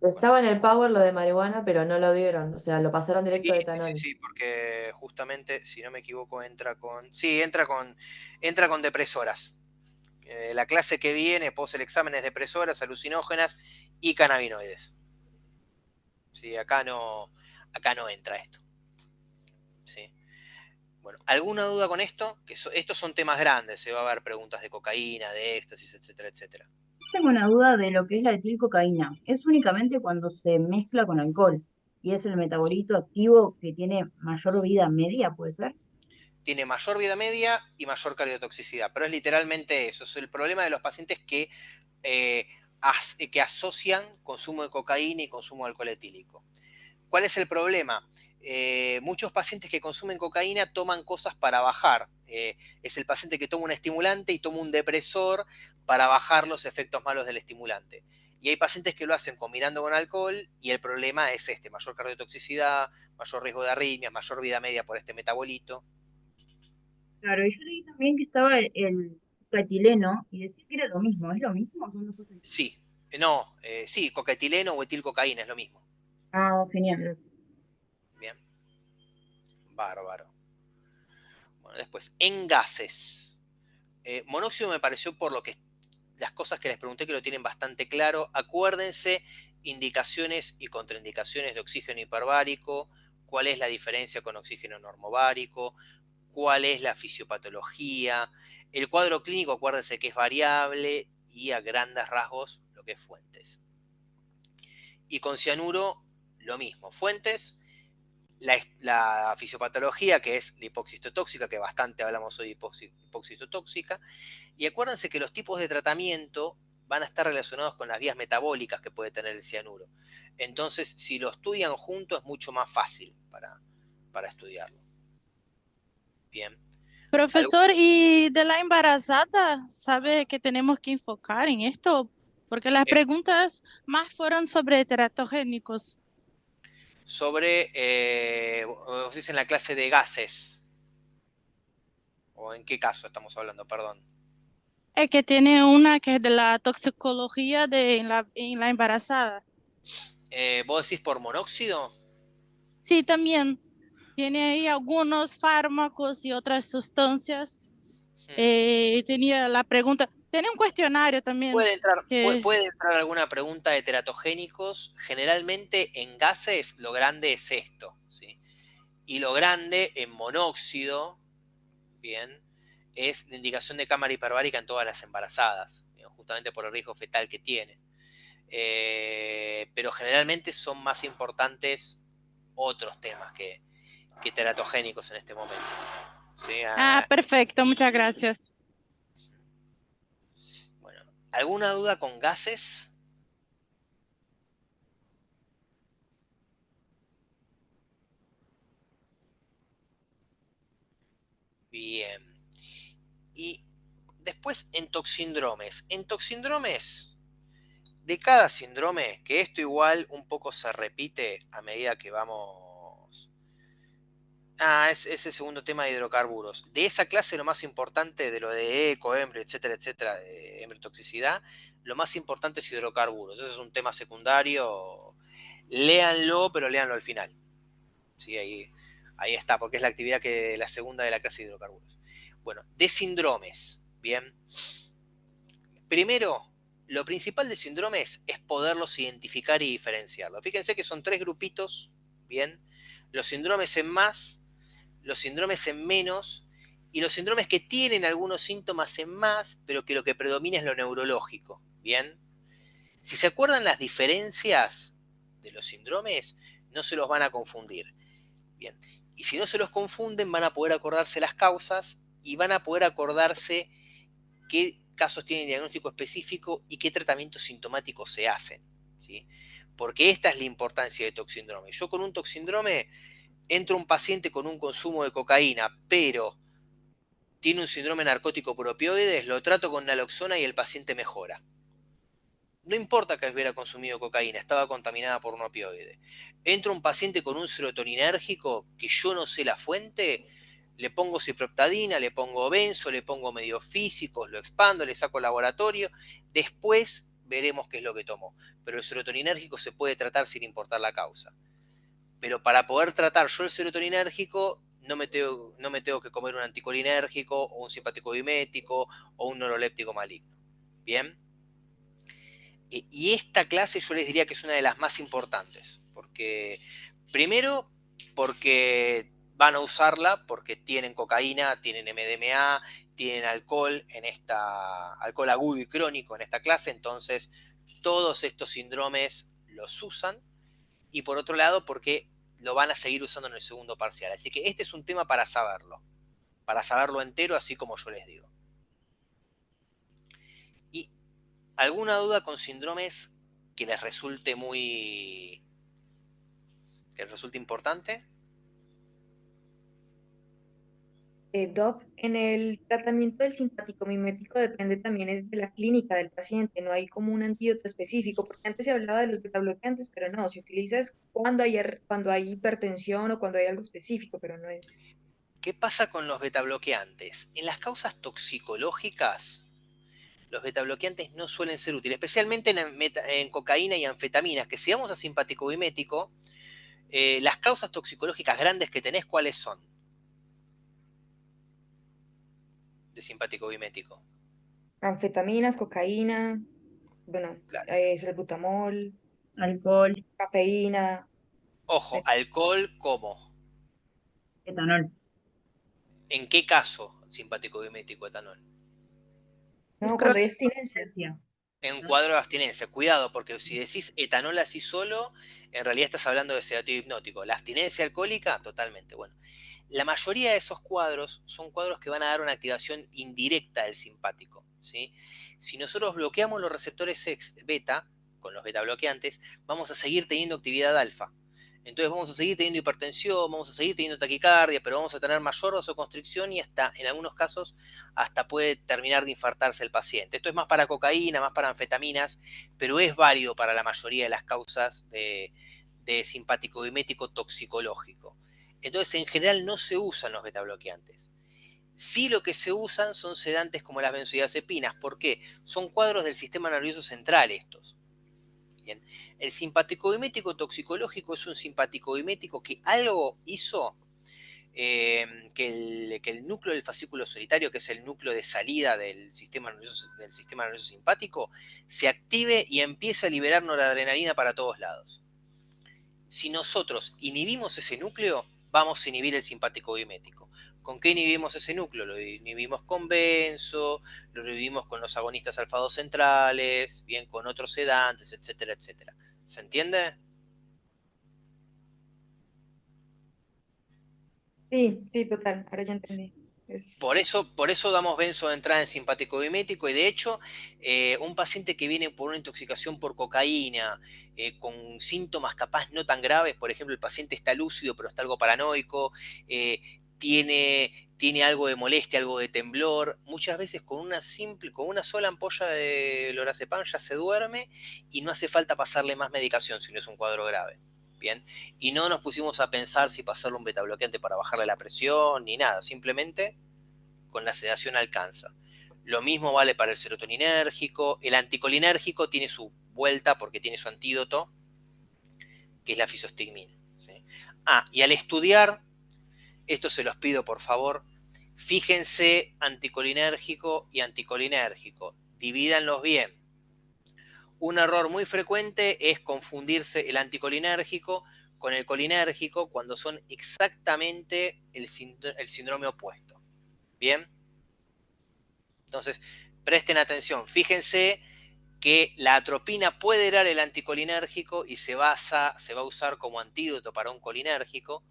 Estaba en el Power lo de marihuana, pero no lo dieron, o sea, lo pasaron directo a Sí, etanol. porque justamente, si no me equivoco, entra con depresoras. La clase que viene, post el examen, es depresoras, alucinógenas y cannabinoides. Sí, acá no entra esto. ¿Sí? Bueno, ¿alguna duda con esto? Que estos son temas grandes, se va a haber preguntas de cocaína, de éxtasis, etcétera, etcétera. Tengo una duda de lo que es la etilcocaína. ¿Es únicamente cuando se mezcla con alcohol y es el metabolito activo que tiene mayor vida media, puede ser? Tiene mayor vida media y mayor cardiotoxicidad, pero es literalmente eso. Es el problema de los pacientes que que asocian consumo de cocaína y consumo de alcohol etílico. ¿Cuál es el problema? Muchos pacientes que consumen cocaína toman cosas para bajar. Es el paciente que toma un estimulante y toma un depresor para bajar los efectos malos del estimulante. Y hay pacientes que lo hacen combinando con alcohol y el problema es mayor cardiotoxicidad, mayor riesgo de arritmias, mayor vida media por este metabolito. Claro, y yo leí también que estaba el etileno y decía que era lo mismo. ¿Es lo mismo o son dos cosas distintas? Sí, sí, cocaetileno o etilcocaína es lo mismo. Ah, genial, gracias. Bien, bárbaro. Bueno, después, en gases. Monóxido me pareció por lo que las cosas que les pregunté que lo tienen bastante claro. Acuérdense, indicaciones y contraindicaciones de oxígeno hiperbárico, cuál es la diferencia con oxígeno normobárico, cuál es la fisiopatología. El cuadro clínico, acuérdense que es variable y a grandes rasgos lo que es fuentes. Y con cianuro, lo mismo. Fuentes, la fisiopatología, que es la hipoxistotóxica, que bastante hablamos hoy de hipoxistotóxica. Y acuérdense que los tipos de tratamiento van a estar relacionados con las vías metabólicas que puede tener el cianuro. Entonces, si lo estudian juntos, es mucho más fácil para estudiarlo. Bien. Profesor, y de la embarazada, ¿sabe que tenemos que enfocar en esto? Porque las preguntas más fueron sobre teratogénicos. Sobre, vos decís en la clase de gases. ¿O en qué caso estamos hablando? Perdón. Es que tiene una que es de la toxicología en la embarazada. ¿Vos decís por monóxido? Sí, también tiene ahí algunos fármacos y otras sustancias. Tenía la pregunta, tenía un cuestionario también. Puede entrar alguna pregunta de teratogénicos. Generalmente en gases lo grande es esto, ¿sí? Y lo grande en monóxido, bien, es la indicación de cámara hiperbárica en todas las embarazadas, bien, justamente por el riesgo fetal que tiene. Pero generalmente son más importantes otros temas que teratogénicos en este momento. ¿Sí? Perfecto, muchas gracias. Bueno, ¿alguna duda con gases? Bien. Y después en toxindromes. En toxindromes, de cada síndrome, que esto igual un poco se repite a medida que vamos... es ese segundo tema de hidrocarburos. De esa clase lo más importante, de lo de eco, embrio, etcétera, etcétera, de embriotoxicidad, lo más importante es hidrocarburos. Ese es un tema secundario. Léanlo, pero léanlo al final. Sí, ahí está, porque es la actividad la segunda de la clase de hidrocarburos. Bueno, de síndromes. Bien. Primero, lo principal de síndromes es poderlos identificar y diferenciarlos. Fíjense que son 3 grupitos, bien. Los síndromes en más, los síndromes en menos, y los síndromes que tienen algunos síntomas en más, pero que lo que predomina es lo neurológico, bien. Si se acuerdan las diferencias de los síndromes, no se los van a confundir. Bien. Y si no se los confunden, van a poder acordarse las causas y van a poder acordarse qué casos tienen diagnóstico específico y qué tratamientos sintomáticos se hacen, ¿sí? Porque esta es la importancia de toxíndrome. Yo con un toxíndrome entro un paciente con un consumo de cocaína, pero tiene un síndrome narcótico por opioides, lo trato con naloxona y el paciente mejora. No importa que hubiera consumido cocaína, estaba contaminada por un opioide. Entra un paciente con un serotoninérgico que yo no sé la fuente, le pongo ciprofloxacina, le pongo benzo, le pongo medios físicos, lo expando, le saco el laboratorio, después veremos qué es lo que tomó. Pero el serotoninérgico se puede tratar sin importar la causa. Pero para poder tratar yo el serotoninérgico, no me tengo que comer un anticolinérgico o un simpático bimético o un neuroléptico maligno. ¿Bien? Y esta clase yo les diría que es una de las más importantes, porque primero porque van a usarla porque tienen cocaína, tienen MDMA, tienen alcohol alcohol agudo y crónico en esta clase, entonces todos estos síndromes los usan, y por otro lado porque lo van a seguir usando en el segundo parcial. Así que este es un tema para saberlo entero, así como yo les digo. Y ¿Alguna duda con síndromes que les resulte importante? Doc, en el tratamiento del simpático mimético depende también es de la clínica del paciente, no hay como un antídoto específico, porque antes se hablaba de los betabloqueantes, pero no, se utiliza es cuando hay hipertensión o cuando hay algo específico, pero no es... ¿Qué pasa con los betabloqueantes? En las causas toxicológicas, los betabloqueantes no suelen ser útiles, especialmente en cocaína y anfetaminas, que si vamos a simpático mimético, las causas toxicológicas grandes que tenés, ¿cuáles son? De simpático mimético. Anfetaminas, cocaína, bueno, Claro. salbutamol, Alcohol, cafeína, Ojo, alcohol, ¿cómo? etanol. ¿En qué caso simpático mimético etanol? no, El cuando hay crónico. abstinencia. En cuadro de abstinencia, cuidado, porque si decís etanol así solo, en realidad estás hablando de sedativo hipnótico. La abstinencia alcohólica, totalmente. Bueno, la mayoría de esos cuadros son cuadros que van a dar una activación indirecta del simpático, ¿sí? Si nosotros bloqueamos los receptores beta, con los beta bloqueantes, vamos a seguir teniendo actividad alfa. Entonces vamos a seguir teniendo hipertensión, vamos a seguir teniendo taquicardia, pero vamos a tener mayor vasoconstricción y hasta, en algunos casos, hasta puede terminar de infartarse el paciente. Esto es más para cocaína, más para anfetaminas, pero es válido para la mayoría de las causas de simpático mimético toxicológico. Entonces, en general no se usan los betabloqueantes. Sí, lo que se usan son sedantes como las benzodiazepinas. ¿Por qué? Son cuadros del sistema nervioso central estos. Bien. El simpático mimético toxicológico es un simpático mimético que algo hizo que el núcleo del fascículo solitario, que es el núcleo de salida del sistema nervioso simpático, se active y empiece a liberar noradrenalina para todos lados. Si nosotros inhibimos ese núcleo, vamos a inhibir el simpático mimético. ¿Con qué inhibimos ese núcleo? Lo inhibimos con benzo, lo inhibimos con los agonistas alfa-2 centrales, bien, con otros sedantes, etcétera, etcétera. ¿Se entiende? Sí, sí, total, ahora ya entendí. Por eso damos benzo de entrada en simpático mimético y de hecho un paciente que viene por una intoxicación por cocaína con síntomas capaz no tan graves, por ejemplo el paciente está lúcido pero está algo paranoico, tiene algo de molestia, algo de temblor, muchas veces con una sola ampolla de lorazepam ya se duerme y no hace falta pasarle más medicación si no es un cuadro grave. Bien, y no nos pusimos a pensar si pasarle un betabloqueante para bajarle la presión ni nada, simplemente con la sedación alcanza. Lo mismo vale para el serotoninérgico. El anticolinérgico tiene su vuelta porque tiene su antídoto, que es la fisostigmina. ¿Sí? Y al estudiar, esto se los pido por favor, fíjense anticolinérgico y anticolinérgico. Divídanlos bien. Un error muy frecuente es confundirse el anticolinérgico con el colinérgico cuando son exactamente el síndrome opuesto. ¿Bien? Entonces, presten atención, fíjense que la atropina puede dar el anticolinérgico y se va a usar como antídoto para un colinérgico,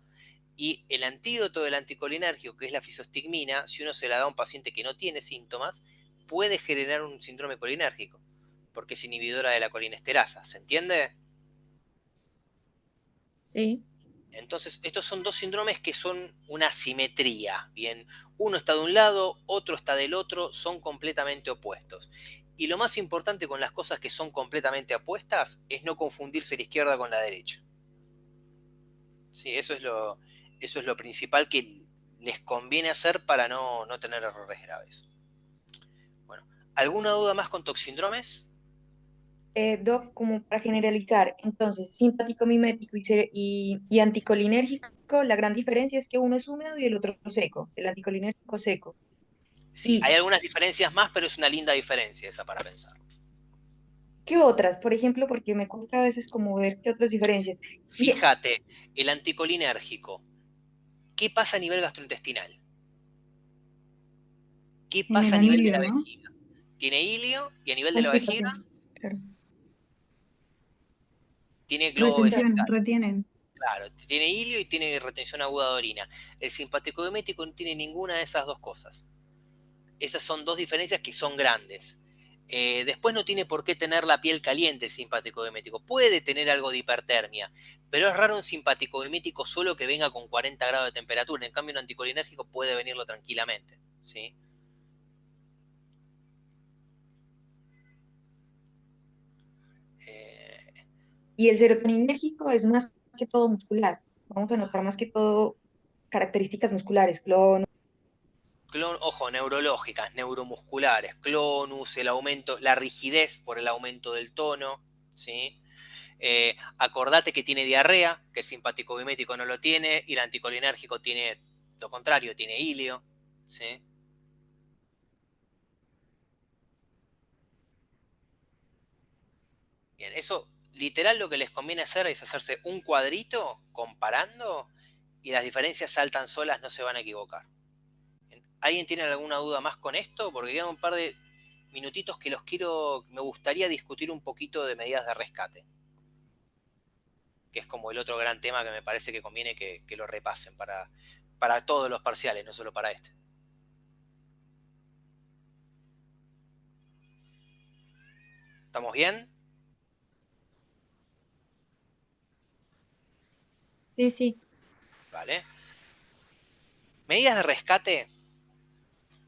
y el antídoto del anticolinérgico, que es la fisostigmina, si uno se la da a un paciente que no tiene síntomas, puede generar un síndrome colinérgico, porque es inhibidora de la colinesterasa, ¿se entiende? Sí. Entonces, estos son dos síndromes que son una simetría, ¿bien? Uno está de un lado, otro está del otro, son completamente opuestos. Y lo más importante con las cosas que son completamente opuestas es no confundirse la izquierda con la derecha. Sí, eso es lo principal que les conviene hacer para no tener errores graves. Bueno, ¿alguna duda más con toxindromes? Doc, como para generalizar, entonces, simpático mimético y anticolinérgico, la gran diferencia es que uno es húmedo y el otro seco, el anticolinérgico seco. Sí, hay ¿Y algunas diferencias más, pero es una linda diferencia esa para pensar. qué otras? Por ejemplo, porque me cuesta a veces como ver qué otras diferencias. Y Fíjate, el anticolinérgico, ¿qué pasa a nivel gastrointestinal? ¿Qué pasa a Generan nivel de hilio, la ¿no? vejiga? Tiene hilio y a nivel de la vejiga constipación, claro. tiene globo Retención, vesical. retienen. Claro, tiene hilio y tiene retención aguda de orina. El simpático mimético no tiene ninguna de esas dos cosas. Esas son dos diferencias que son grandes. Después no tiene por qué tener la piel caliente el simpático mimético. Puede tener algo de hipertermia, pero es raro un simpático mimético solo que venga con 40 grados de temperatura. En cambio, un anticolinérgico puede venirlo tranquilamente, ¿sí? Y el serotoninérgico es más que todo muscular. Vamos a notar más que todo características musculares, Ojo, neurológicas, neuromusculares, clonus, el aumento, la rigidez por el aumento del tono, ¿sí? Acordate que tiene diarrea, que el simpático mimético no lo tiene, y el anticolinérgico tiene lo contrario, tiene ilio, ¿sí? Bien, eso literal lo que les conviene hacer es hacerse un cuadrito comparando y las diferencias saltan solas, no se van a equivocar. ¿Alguien tiene alguna duda más con esto? Porque quedan un par de minutitos que me gustaría discutir un poquito de medidas de rescate, que es como el otro gran tema que me parece que conviene que lo repasen para todos los parciales, no solo para este. ¿Estamos bien? Sí, sí. Vale. Medidas de rescate.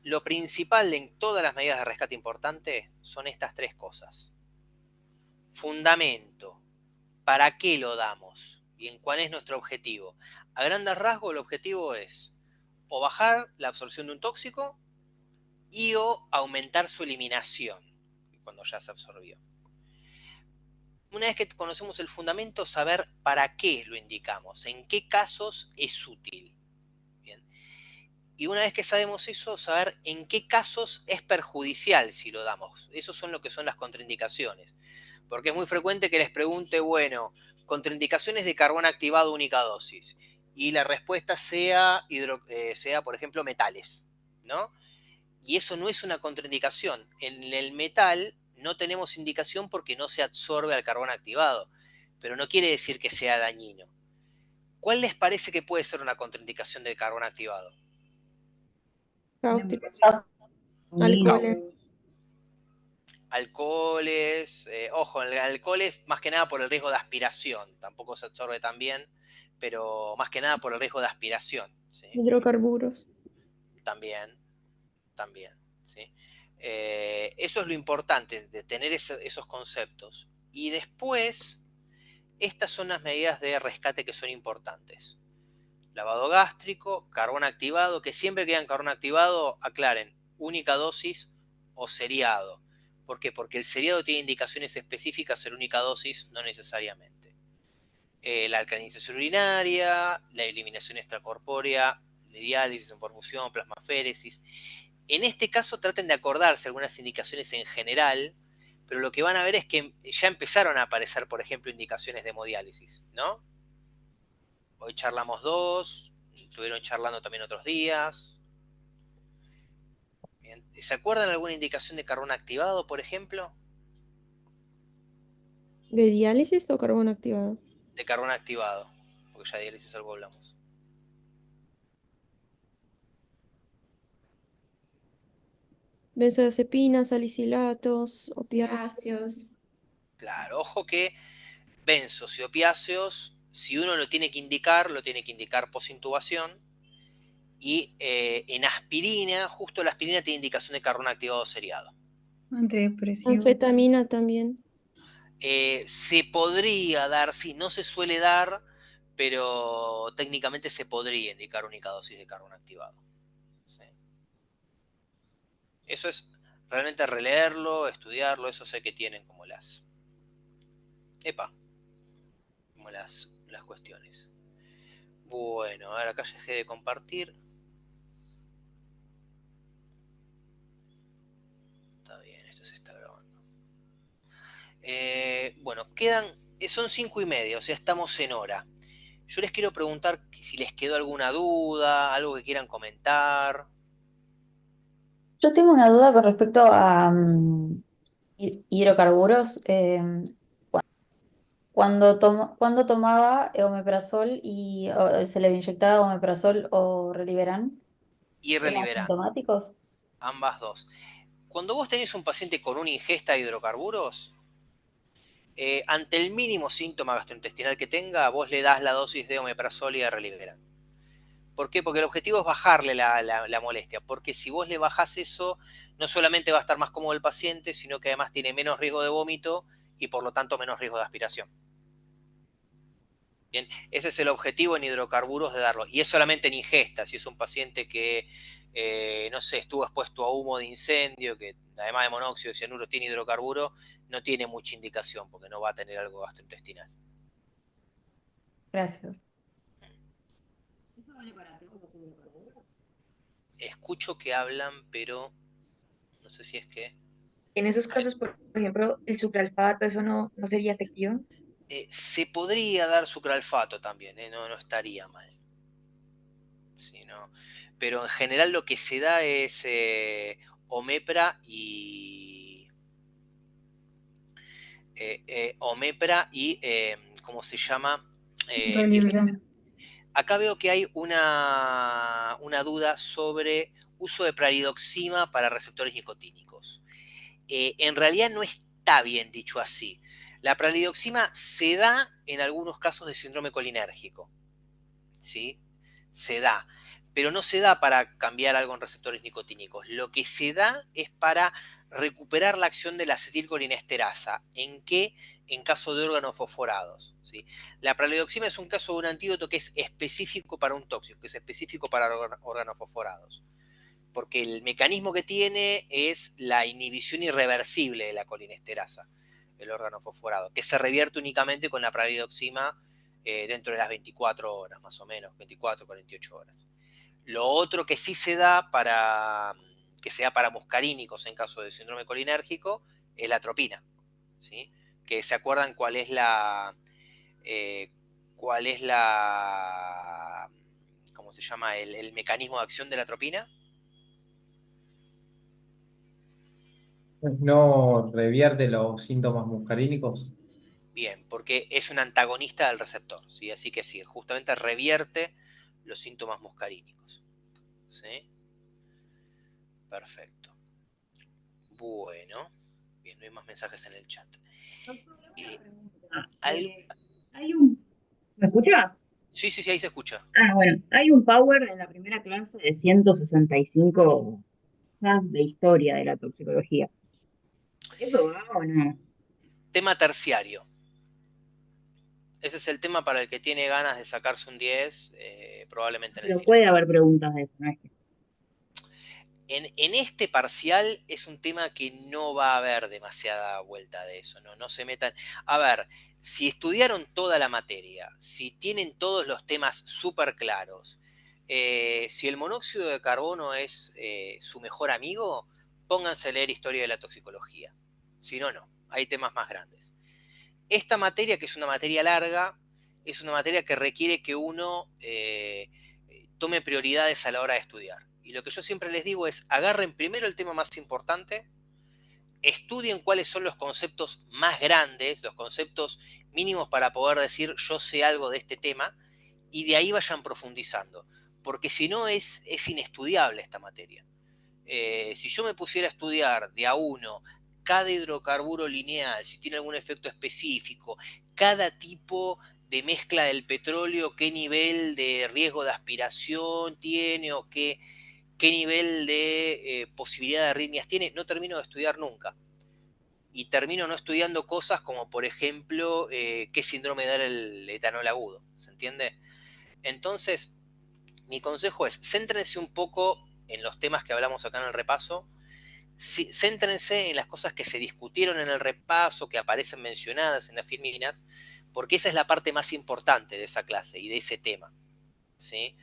Lo principal en todas las medidas de rescate importante son estas tres cosas. Fundamento. ¿Para qué lo damos? Bien, ¿cuál es nuestro objetivo? A grandes rasgos, el objetivo es o bajar la absorción de un tóxico y o aumentar su eliminación cuando ya se absorbió. Una vez que conocemos el fundamento, saber para qué lo indicamos, en qué casos es útil. Bien. Y una vez que sabemos eso, saber en qué casos es perjudicial si lo damos. Esos son lo que son las contraindicaciones. Porque es muy frecuente que les pregunte, bueno, contraindicaciones de carbón activado única dosis. Y la respuesta sea, por ejemplo, metales, ¿no? Y eso no es una contraindicación. En el metal no tenemos indicación porque no se absorbe al carbón activado. Pero no quiere decir que sea dañino. ¿Cuál les parece que puede ser una contraindicación del carbón activado? Cáusticos. Alcoholes. Alcoholes, ojo, el alcohol es más que nada por el riesgo de aspiración, tampoco se absorbe tan bien, pero más que nada por el riesgo de aspiración, ¿sí? Hidrocarburos. También, ¿sí? Eso es lo importante, de tener esos conceptos. Y después, estas son las medidas de rescate que son importantes. Lavado gástrico, carbón activado, que siempre que digan carbón activado, aclaren, única dosis o seriado. ¿Por qué? Porque el seriado tiene indicaciones específicas, el única dosis no necesariamente. La alcalinización urinaria, la eliminación extracorpórea, diálisis, perfusión, plasmaféresis. En este caso traten de acordarse algunas indicaciones en general, pero lo que van a ver es que ya empezaron a aparecer, por ejemplo, indicaciones de hemodiálisis, ¿no? Hoy charlamos dos, estuvieron charlando también otros días. Bien. ¿Se acuerdan alguna indicación de carbón activado, por ejemplo? ¿De diálisis o carbón activado? De carbón activado, porque ya de diálisis algo hablamos. Benzodiazepinas, salicilatos, opiáceos. Opiáceos. Claro, ojo que benzos y opiáceos, si uno lo tiene que indicar posintubación. Y en aspirina, justo la aspirina tiene indicación de carbón activado seriado. Antidepresivo. Anfetamina también. Se podría dar, sí, no se suele dar, pero técnicamente se podría indicar única dosis de carbón activado. ¿Sí? Eso es realmente releerlo, estudiarlo, eso sé que tienen como como las cuestiones. Bueno, ahora acá ya dejé de compartir. Está bien, esto se está grabando. Bueno, son 5:30, o sea, estamos en hora. Yo les quiero preguntar si les quedó alguna duda, algo que quieran comentar. Yo tengo una duda con respecto a hidrocarburos. Cuando tomaba omeprazol y se le inyectaba omeprazol o Reliberan, Y ¿eran Reliberan, sintomáticos? ambas dos. Cuando vos tenés un paciente con una ingesta de hidrocarburos, ante el mínimo síntoma gastrointestinal que tenga, vos le das la dosis de omeprazol y de Reliberan. ¿Por qué? Porque el objetivo es bajarle la molestia, porque si vos le bajás eso, no solamente va a estar más cómodo el paciente, sino que además tiene menos riesgo de vómito y por lo tanto menos riesgo de aspiración. Bien, ese es el objetivo en hidrocarburos de darlo. Y es solamente en ingesta. Si es un paciente que, no sé, estuvo expuesto a humo de incendio, que además de monóxido de cianuro tiene hidrocarburo, no tiene mucha indicación porque no va a tener algo gastrointestinal. Gracias. Escucho que hablan, pero no sé si es que... En esos casos, por ejemplo, el sucralfato, ¿eso no sería efectivo? Se podría dar sucralfato también, no estaría mal. Sí, no. Pero en general lo que se da es omepra y... ¿cómo se llama? Reliberan. Acá veo que hay una duda sobre uso de pralidoxima para receptores nicotínicos. En realidad no está bien dicho así. La pralidoxima se da en algunos casos de síndrome colinérgico, ¿sí? Se da, pero no se da para cambiar algo en receptores nicotínicos. Lo que se da es para recuperar la acción de la acetilcolinesterasa. ¿En qué? En caso de órganos fosforados, ¿sí? La pralidoxima es un caso de un antídoto que es específico para un tóxico, que es específico para órganos fosforados. Porque el mecanismo que tiene es la inhibición irreversible de la colinesterasa, el órgano fosforado, que se revierte únicamente con la pralidoxima dentro de las 24 horas, más o menos, 24, 48 horas. Lo otro que sí se da que sea para muscarínicos en caso de síndrome colinérgico es la atropina, ¿sí? Que se acuerdan cuál es ¿cómo se llama? El mecanismo de acción de la atropina. ¿No revierte los síntomas muscarínicos? Bien, porque es un antagonista del receptor, ¿sí? Así que sí, justamente revierte los síntomas muscarínicos, ¿sí? Perfecto. Bueno, bien, no hay más mensajes en el chat. ¿Me escucha? Sí, ahí se escucha. Bueno, hay un power en la primera clase de 165 de historia de la toxicología. ¿Eso va o no? Tema terciario. Ese es el tema para el que tiene ganas de sacarse un 10, probablemente en el Pero final. puede haber preguntas de eso, ¿no? En este parcial es un tema que no va a haber demasiada vuelta de eso, no se metan. A ver, si estudiaron toda la materia, si tienen todos los temas súper claros, si el monóxido de carbono es su mejor amigo, pónganse a leer historia de la toxicología. Si no, no, hay temas más grandes. Esta materia, que es una materia larga, es una materia que requiere que uno tome prioridades a la hora de estudiar. Y lo que yo siempre les digo es, agarren primero el tema más importante, estudien cuáles son los conceptos más grandes, los conceptos mínimos para poder decir yo sé algo de este tema, y de ahí vayan profundizando. Porque si no es inestudiable esta materia. Si yo me pusiera a estudiar de a uno cada hidrocarburo lineal, si tiene algún efecto específico, cada tipo de mezcla del petróleo, qué nivel de riesgo de aspiración tiene o qué nivel de posibilidad de arritmias tiene, no termino de estudiar nunca. Y termino no estudiando cosas como, por ejemplo, qué síndrome da el etanol agudo, ¿se entiende? Entonces, mi consejo es, céntrense un poco en los temas que hablamos acá en el repaso, céntrense en las cosas que se discutieron en el repaso, que aparecen mencionadas en las filminas, porque esa es la parte más importante de esa clase y de ese tema, ¿sí?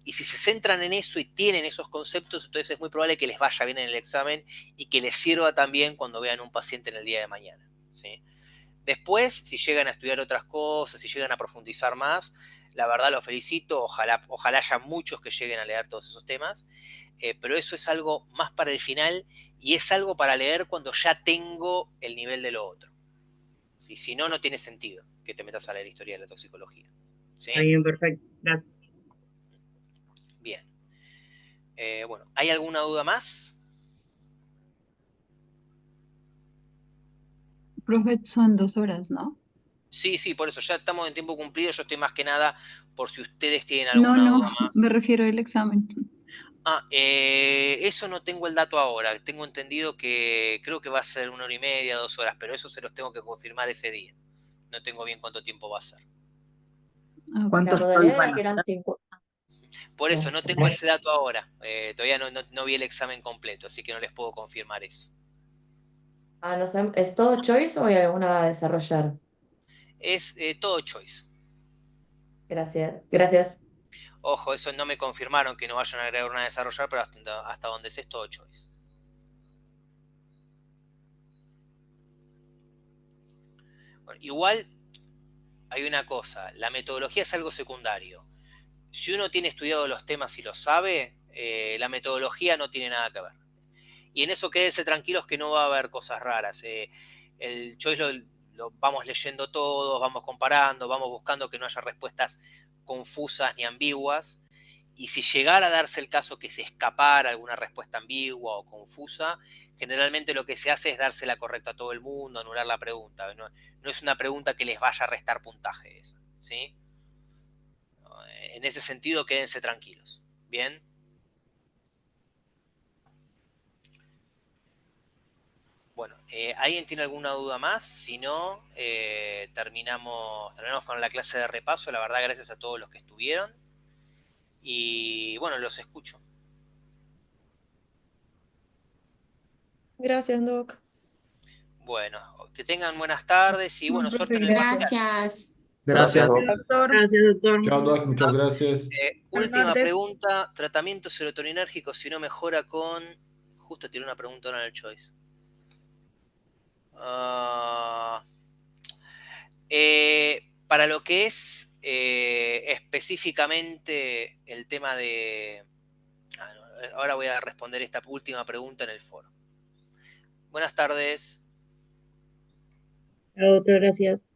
Y si se centran en eso y tienen esos conceptos, entonces es muy probable que les vaya bien en el examen y que les sirva también cuando vean un paciente en el día de mañana, ¿sí? Después, si llegan a estudiar otras cosas, si llegan a profundizar más, la verdad los felicito, ojalá haya muchos que lleguen a leer todos esos temas, pero eso es algo más para el final y es algo para leer cuando ya tengo el nivel de lo otro. ¿Sí? Si no, no tiene sentido que te metas a leer historia de la toxicología. ¿Sí? Está bien, perfecto. Gracias. Bien. Bueno, ¿hay alguna duda más? Profe, son 2 horas, ¿no? Sí, sí, por eso ya estamos en tiempo cumplido. Yo estoy más que nada por si ustedes tienen No, alguna no, duda más. me refiero al examen. Eso no tengo el dato ahora. Tengo entendido que creo que va a ser 1 hora y media, 2 horas, pero eso se los tengo que confirmar ese día. No tengo bien cuánto tiempo va a ser. Ah, ok. La ¿Cuántos choice modalidad era van que a eran ser? 5. Por eso No, no tengo ese dato ahora. Todavía no vi el examen completo, así que no les puedo confirmar eso. no sé, ¿es todo choice o hay alguna a desarrollar? Es todo choice. Gracias, gracias. Ojo, eso no me confirmaron que no vayan a agregar una a desarrollar, pero hasta donde sé es todo choice. Bueno, igual hay una cosa, la metodología es algo secundario. Si uno tiene estudiado los temas y lo sabe, la metodología no tiene nada que ver. Y en eso quédense tranquilos que no va a haber cosas raras. El choice lo vamos leyendo todos, vamos comparando, vamos buscando que no haya respuestas confusas ni ambiguas. Y si llegara a darse el caso que se escapara alguna respuesta ambigua o confusa, generalmente lo que se hace es dársela correcta a todo el mundo, anular la pregunta. No es una pregunta que les vaya a restar puntaje esa, ¿sí? En ese sentido, quédense tranquilos. ¿Bien? Bueno, ¿alguien tiene alguna duda más? Si no, terminamos con la clase de repaso. La verdad, gracias a todos los que estuvieron. Y bueno, los escucho. Gracias, Doc. Bueno, que tengan buenas tardes y bueno, suerte en el parcial. Gracias. Gracias. Doctor, Gracias, doctor. Chao, Doc, muchas gracias. buenas Última tardes. pregunta, tratamiento serotoninérgico si no mejora con... Justo tiré una pregunta ahora en el choice. Para lo que es específicamente el tema de... ahora voy a responder esta última pregunta en el foro. Buenas tardes. Chao, doctor, gracias.